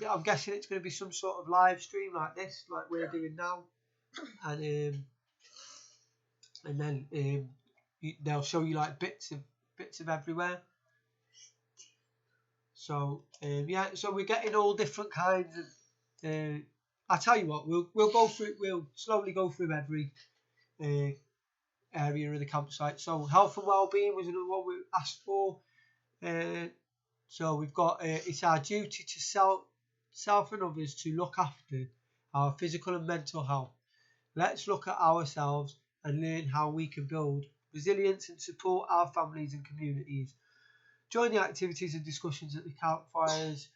I'm guessing it's gonna be some sort of live stream like this, like we're doing now, and then they'll show you like bits of everywhere. So yeah, so we're getting all different kinds of. I tell you what, we'll slowly go through every area of the campsite. So health and wellbeing was another one we asked for. So we've got it's our duty to self and others to look after our physical and mental health. Let's look at ourselves and learn how we can build resilience and support our families and communities. Join the activities and discussions at the campfires,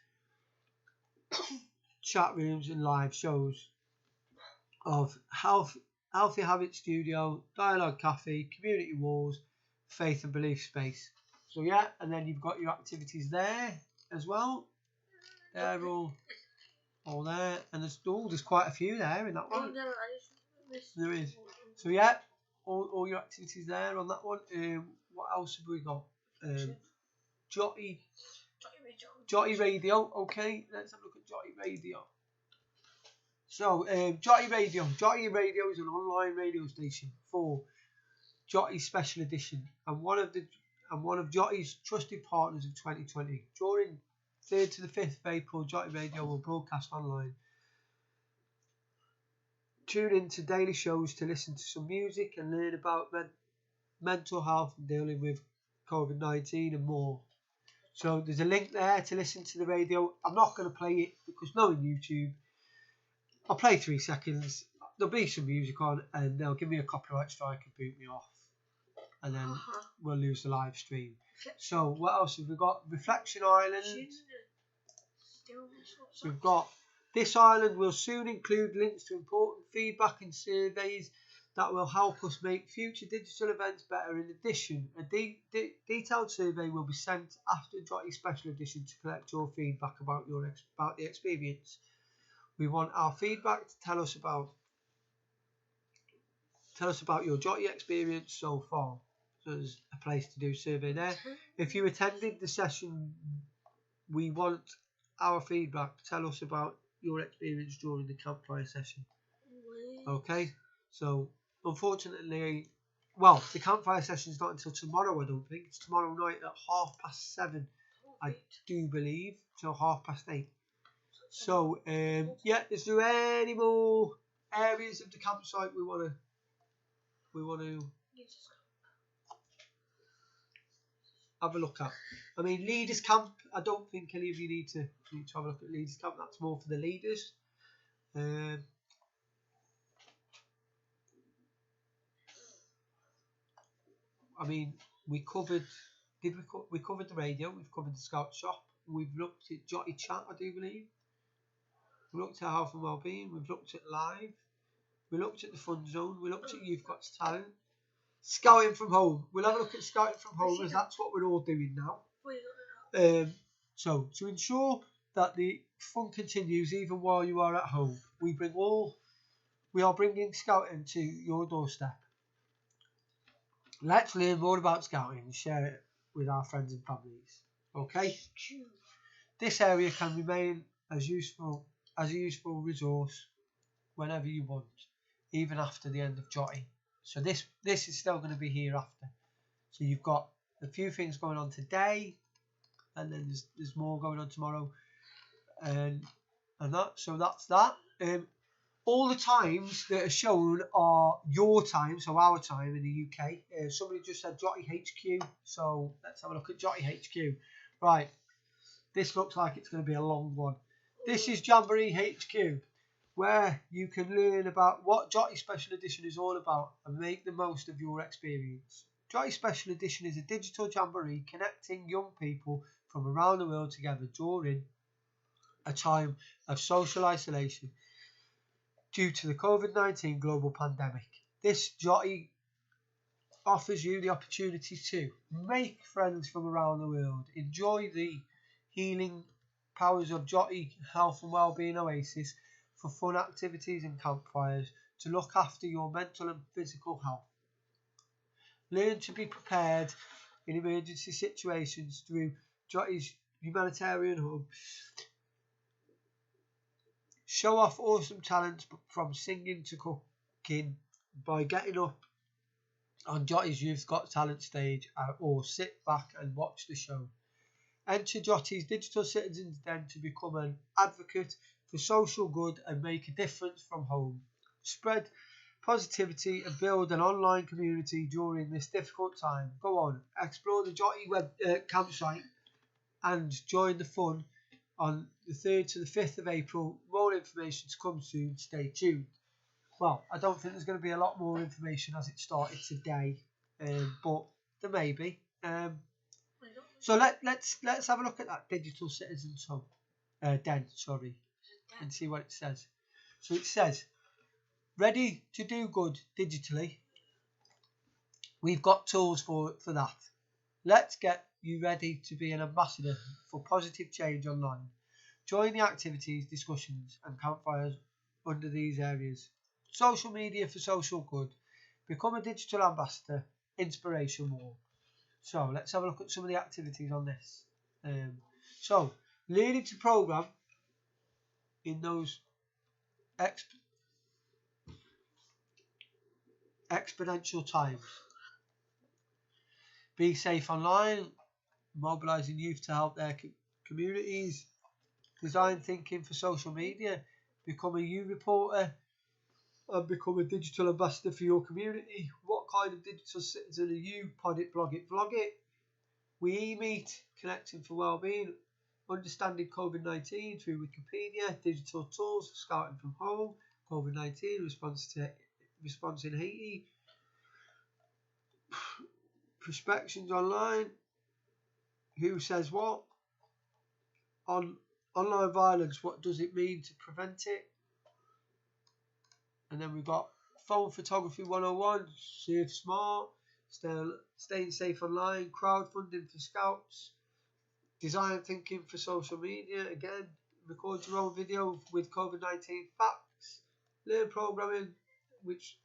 chat rooms and live shows of Healthy Habit Studio, Dialogue Cafe, Community Walls, Faith and Belief Space. So yeah, and then you've got your activities there as well. They're all there, and there's quite a few there in that one. There is. So yeah, all your activities there on that one. What else have we got? JOTI Radio. Okay, let's have a look at JOTI Radio. So JOTI Radio. JOTI Radio is an online radio station for JOTI Special Edition, and one of the and one of JOTI's trusted partners of 2020. During 3rd to the 5th of April, JOTI Radio will broadcast online. Tune in to daily shows to listen to some music and learn about mental health and dealing with COVID-19 and more. So there's a link there to listen to the radio. I'm not going to play it because knowing YouTube, I'll play 3 seconds. There'll be some music on and they'll give me a copyright strike and boot me off. And then we'll lose the live stream. So what else have we got? Reflection Island. We've got this island will soon include links to important feedback and surveys that will help us make future digital events better. In addition, a detailed survey will be sent after JOTI Special Edition to collect your feedback about the experience. We want our feedback to tell us about your JOTI experience so far. So there's a place to do survey there. If you attended the session, we want our feedback. Tell us about your experience during the campfire session. Okay, so unfortunately, well, the campfire session is not until tomorrow. I don't think it's tomorrow night at 7:30. I do believe till 8:30. So yeah, is there any more areas of the campsite we want to have a look at? I mean, leaders camp, I don't think any of you need to have a look at leaders camp. That's more for the leaders. I mean, we covered the radio, we've covered the scout shop, we've looked at JOTI chat, I do believe. We looked at health and wellbeing, we've looked at live, we looked at the fun zone, we looked at You've Got Talent. Scouting from home. We'll have a look at scouting from home as that's what we're all doing now. So to ensure that the fun continues even while you are at home, we are bringing scouting to your doorstep. Let's learn more about scouting and share it with our friends and families. Okay? This area can remain as a useful resource whenever you want, even after the end of JOTI. So this is still going to be here after. So you've got a few things going on today, and then there's more going on tomorrow, and that. So that's that. All the times that are shown are your time, so our time in the UK. Somebody just said JOTI HQ, so let's have a look at JOTI HQ. Right, this looks like it's going to be a long one. This is Jamboree HQ, where you can learn about what JOTI Special Edition is all about and make the most of your experience. JOTI Special Edition is a digital jamboree connecting young people from around the world together during a time of social isolation due to the COVID-19 global pandemic. This JOTI offers you the opportunity to make friends from around the world, enjoy the healing powers of JOTI Health and Wellbeing Oasis for fun activities and campfires, to look after your mental and physical health. Learn to be prepared in emergency situations through JOTI's humanitarian hub. Show off awesome talents from singing to cooking by getting up on JOTI's You've Got Talent stage, or sit back and watch the show. Enter JOTI's Digital Citizens Den to become an advocate for social good and make a difference from home. Spread positivity and build an online community during this difficult time. Go on, explore the JOTI web campsite and join the fun on the 3rd to the 5th of April. More information to come soon. Stay tuned. Well, I don't think there's going to be a lot more information as it started today, but there may be. So let's have a look at that Digital Citizens Hub, Den, and see what it says. So it says, ready to do good digitally? We've got tools for that. Let's get you ready to be an ambassador for positive change online. Join the activities, discussions and campfires under these areas. Social media for social good. Become a digital ambassador. Inspiration wall. So let's have a look at some of the activities on this. So learning to program in those exponential times. Be safe online, mobilising youth to help their communities. Design thinking for social media, become a U reporter and become a digital ambassador for your community. What kind of digital citizen are you? Pod it, blog it, vlog it. We e-meet, connecting for wellbeing, understanding COVID-19 through Wikipedia, digital tools for scouting from home, COVID-19 response in Haiti, prospections online, who says what, online violence, what does it mean to prevent it? And then we've got phone photography 101, save smart, staying safe online, crowdfunding for scouts, design thinking for social media, again, record your own video with COVID-19 facts, learn programming, which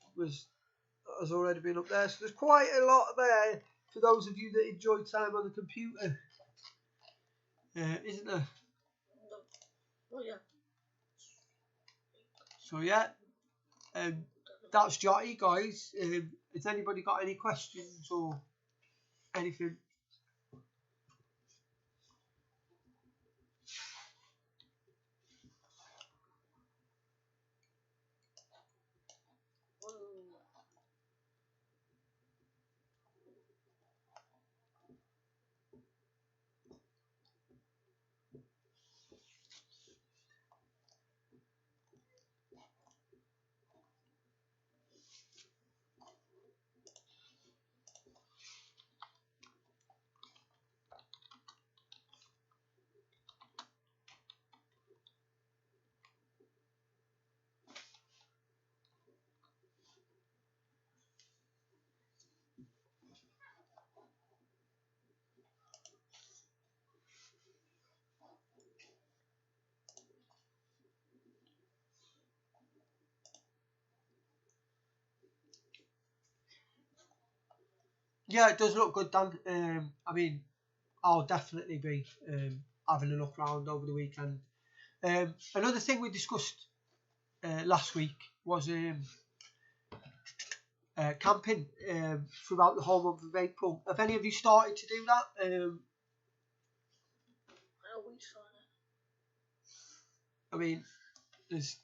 has already been up there. So there's quite a lot there for those of you that enjoy time on the computer, isn't there? Oh yeah. So yeah, that's JOTI, guys. Has anybody got any questions or anything? Yeah, it does look good, Dan. I mean, I'll definitely be having a look around over the weekend. Another thing we discussed last week was camping throughout the whole month of April. Have any of you started to do that? We saw that. I mean, there's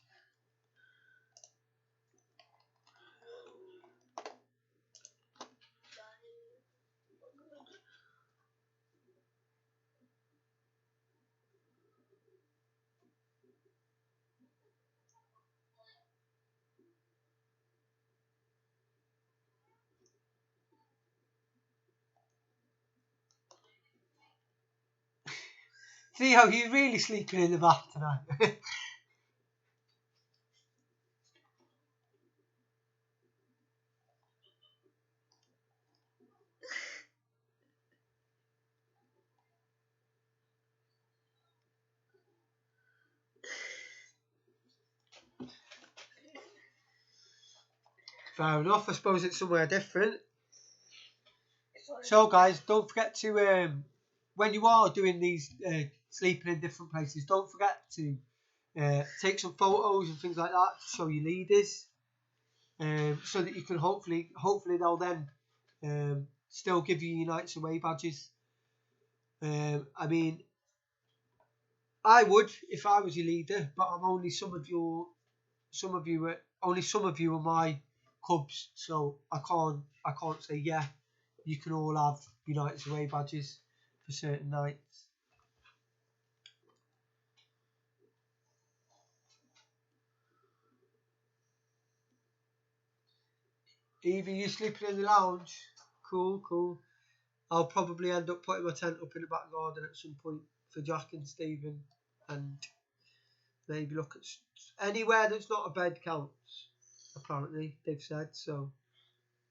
Theo, you're really sleeping in the bath tonight. Fair enough. I suppose it's somewhere different. So, guys, don't forget to when you are doing these sleeping in different places, don't forget to take some photos and things like that to show your leaders, so that you can hopefully they'll then still give you your nights away badges. I mean, I would if I was your leader, but I'm only some of you are my cubs, so I can't say yeah. You can all have your nights away badges for certain nights. Evie, you sleeping in the lounge? Cool. I'll probably end up putting my tent up in the back garden at some point for Jack and Stephen, and maybe look at anywhere that's not a bed counts. Apparently, they've said so.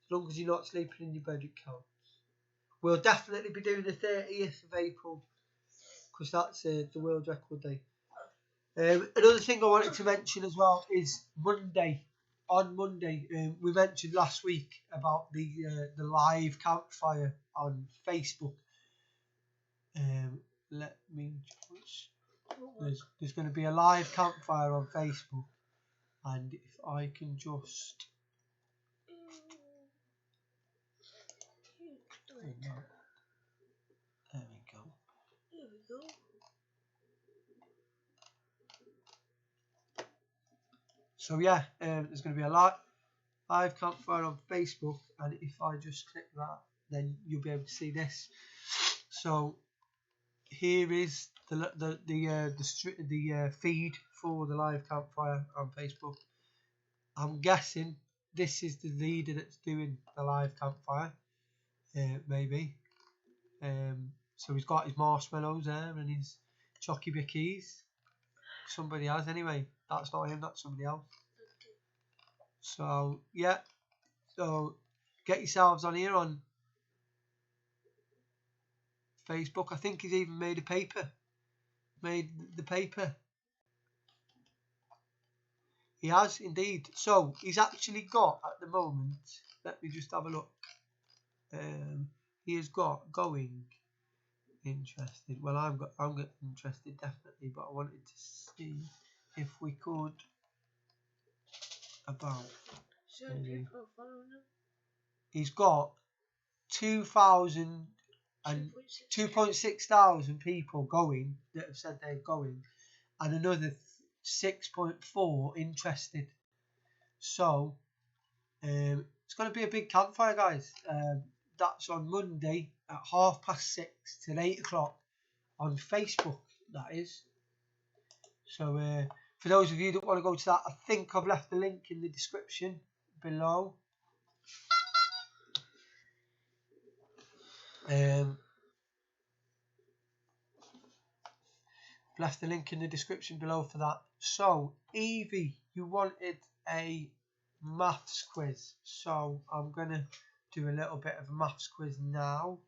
As long as you're not sleeping in your bed, it counts. We'll definitely be doing the 30th of April because that's the World Record Day. Another thing I wanted to mention as well is Monday. On Monday, we mentioned last week about the live campfire on Facebook. Let me just, there's going to be a live campfire on Facebook, and if I can just it. There we go. There we go. So yeah, there's going to be a live campfire on Facebook, and if I just click that, then you'll be able to see this. So here is the feed for the live campfire on Facebook. I'm guessing this is the leader that's doing the live campfire, maybe. So he's got his marshmallows there and his chocky bickies. Somebody has anyway. That's not him. That's somebody else. So yeah. So get yourselves on here on Facebook. I think he's even made the paper. He has indeed. So he's actually got at the moment. Let me just have a look. He has got going interested. Well, I'm interested definitely, but I wanted to see if we could about. He's got 2,600 people going that have said they're going, and another 6.4 interested. So it's going to be a big campfire, guys. That's on Monday at 6:30 till 8 o'clock on Facebook. That is. So for those of you that want to go to that, I think I've left the link in the description below. Left the link in the description below for that. So Evie, you wanted a maths quiz, so I'm gonna do a little bit of a maths quiz now.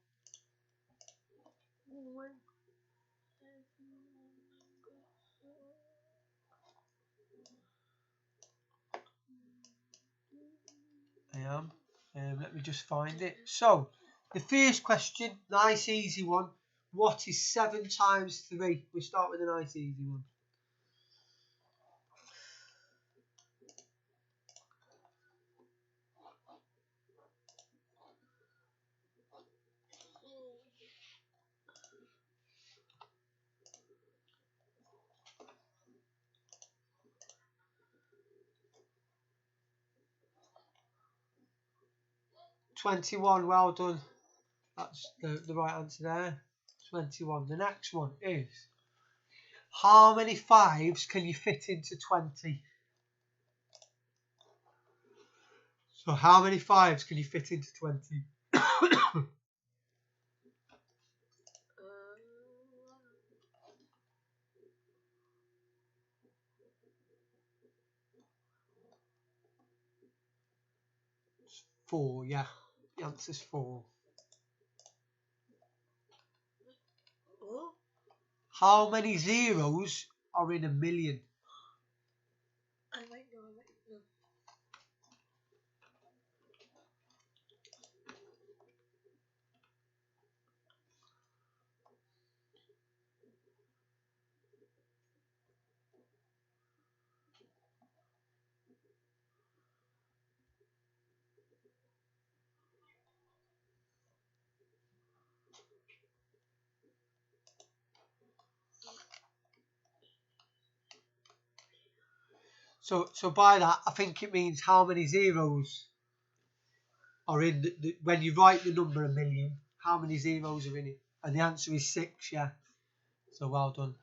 I am. Let me just find it. So the first question, nice easy one. What is 7 times 3? We'll start with a nice easy one. $21, well done. That's the right answer there. 21. The next one is, how many 5s can you fit into 20? So how many 5s can you fit into 20? 4, yeah. The answer's 4. Oh. How many zeros are in a million? I might know. So by that, I think it means how many zeros are in when you write the number a million, how many zeros are in it? And the answer is 6, yeah. So well done.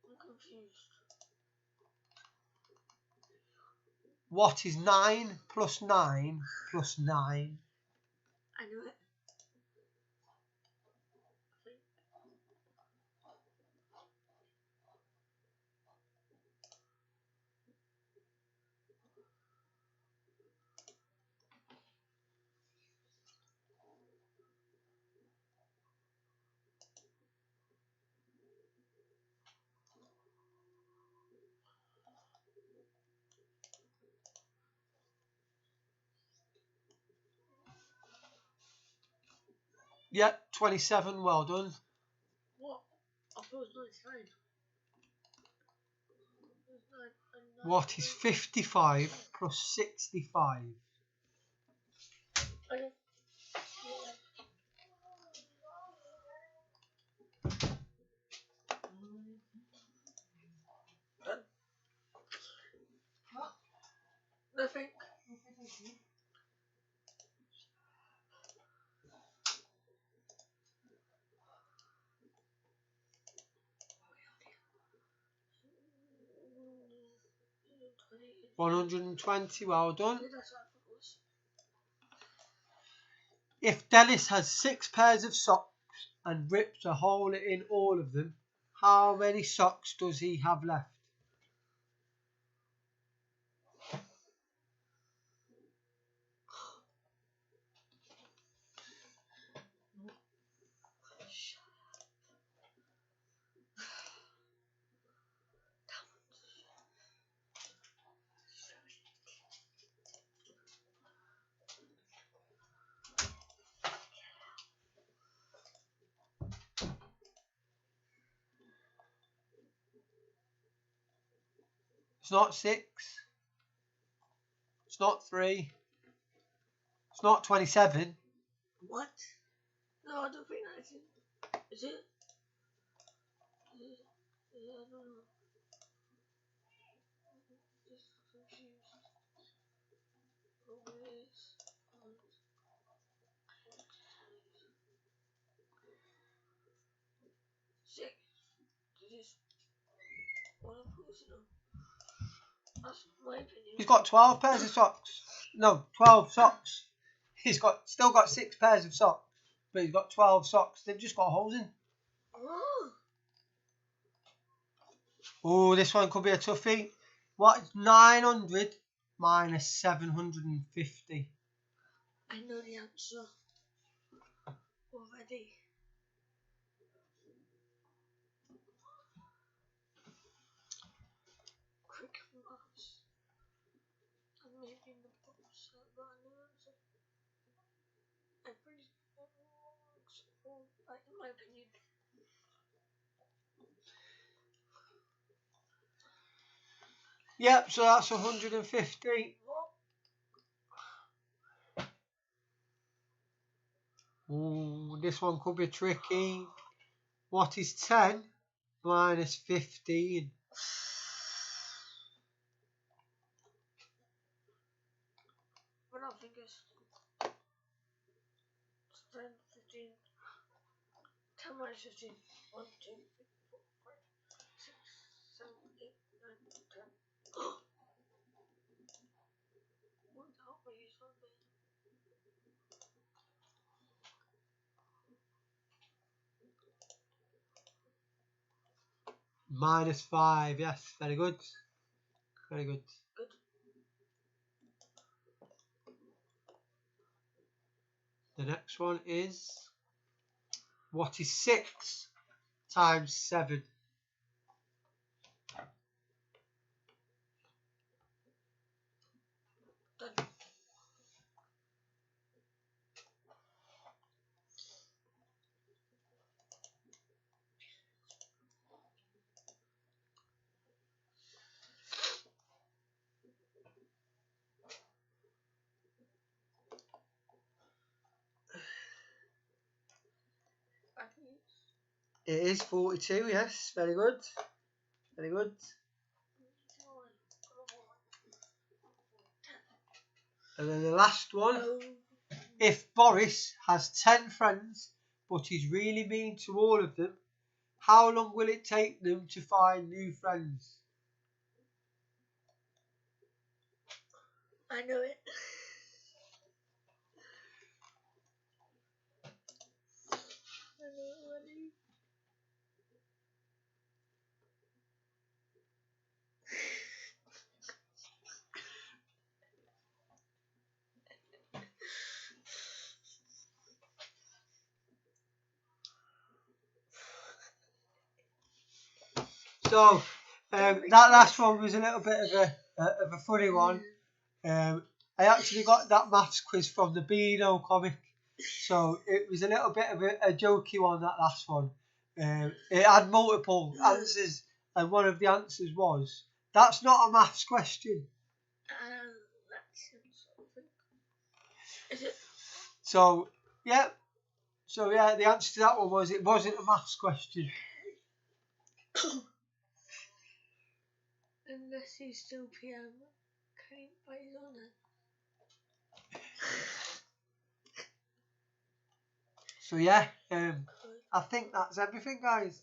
I'm confused. What is 9 plus 9 plus 9? I know it. Yep, 27, well done. What? I thought it was 99. It was 9 and What is 55 plus 65? Okay. Nothing. $120. 120, well done. Yeah, that's what I thought it was. If Dennis has 6 pairs of socks and rips a hole in all of them, how many socks does he have left? It's not 6. It's not 3. It's not 27. What? No, I don't think that's it. Is it? Yeah, I don't know. Just confused. Always. 6. This is what I'm posting on. That's my opinion. He's got 12 pairs of socks. No, 12 socks. He's still got 6 pairs of socks, but he's got 12 socks. They've just got holes in. Oh. Oh, this one could be a toughie. What is 900 minus 750? I know the answer already. Quick maths. And maybe in the box, but I know the answer. Every works, in my opinion. Yep, so that's 150. Ooh, this one could be tricky. What is 10 minus 15? Run out fingers. 10, 15. 10 minus 15. 1, 2, 3, 4, 5, 6, 7, 8, 9, 10. What the hell are you saying? Minus 5, yes, very good. Very good. Good. The next one is, what is 6 times 7? Done. It is 42, yes, very good. Very good. And then the last one. If Boris has 10 friends, but he's really mean to all of them, how long will it take them to find new friends? I know it. I know it already. So that last one was a little bit of a funny one. I actually got that maths quiz from the Beano comic, so it was a little bit of a jokey one, that last one. It had multiple answers, and one of the answers was That's not a maths question. Something. Is it? So yeah, the answer to that one was it wasn't a maths question. Unless he's still PM, can't buy his own then. So yeah, I think that's everything, guys.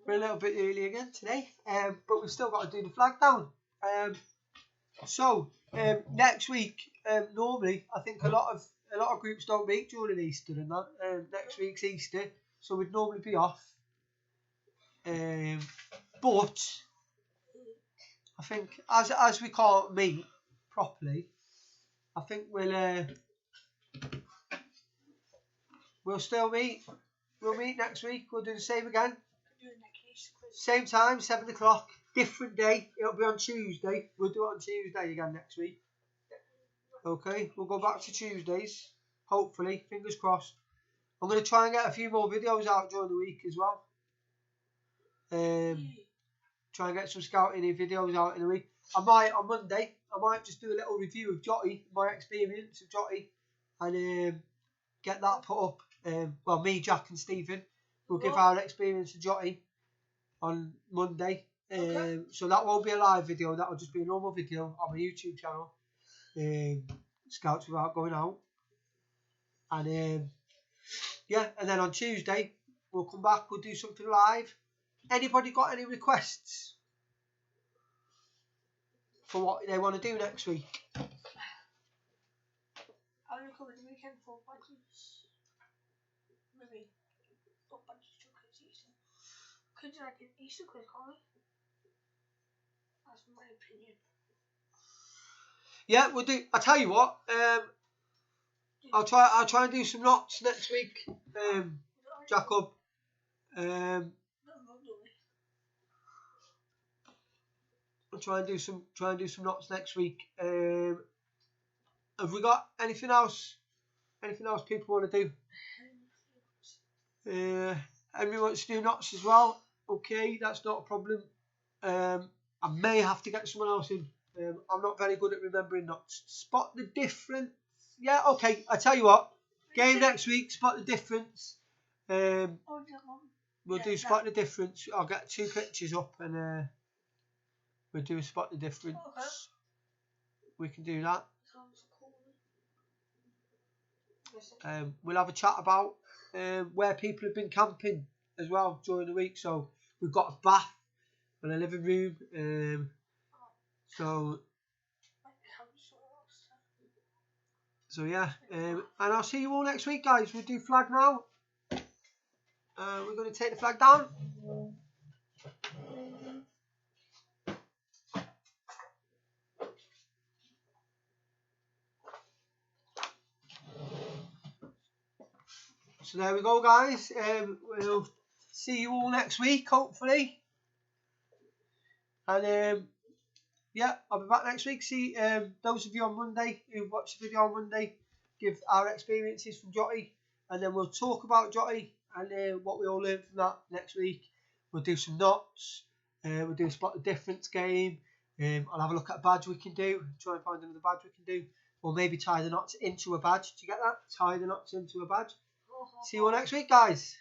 We're a little bit early again today, but we've still got to do the flag down. So next week, normally I think a lot of groups don't meet during Easter and that. Next week's Easter, so we'd normally be off. But I think as we can't meet properly, I think we'll still meet. We'll meet next week. We'll do the same again. Same time, 7 o'clock. Different day. It'll be on Tuesday. We'll do it on Tuesday again next week. Okay, we'll go back to Tuesdays. Hopefully, fingers crossed. I'm going to try and get a few more videos out during the week as well. Try and get some scouting videos out in the week. On Monday, I might just do a little review of JOTI, my experience of JOTI, and get that put up. Well, me, Jack and Stephen will give our experience of JOTI on Monday. So that won't be a live video, that'll just be a normal video on my YouTube channel. Scouts Without Going Out. And yeah, and then on Tuesday we'll come back, we'll do something live. Anybody got any requests for what they want to do next week? I want to come in the weekend for budgets. Maybe not budgets to Easter. Could do like an Easter quiz, can't we? That's my opinion. Yeah, we'll do. I tell you what. I'll try and do some knots next week. Jacob. I'll try and do some knots next week. Have we got anything else? Anything else people want to do? Everyone wants to do knots as well. Okay, that's not a problem. I may have to get someone else in. I'm not very good at remembering knots. Spot the difference. Yeah, okay. I tell you what. Game next week. Spot the difference. We'll do spot the difference. I'll get 2 pictures up and we'll do spot the difference. Okay. We can do that. We'll have a chat about where people have been camping as well during the week. So we've got a bath and a living room. So yeah, and I'll see you all next week, guys. We'll do flag now. We're going to take the flag down. So there we go, guys. We'll see you all next week, hopefully. And yeah, I'll be back next week. See those of you on Monday who watch the video on Monday, give our experiences from JOTI, and then we'll talk about JOTI and what we all learned from that next week. We'll do some knots. We'll do a spot the difference game. I'll have a look at a badge we can do. Try and find another badge we can do, or maybe tie the knots into a badge. Do you get that? Tie the knots into a badge. See you all next week, guys.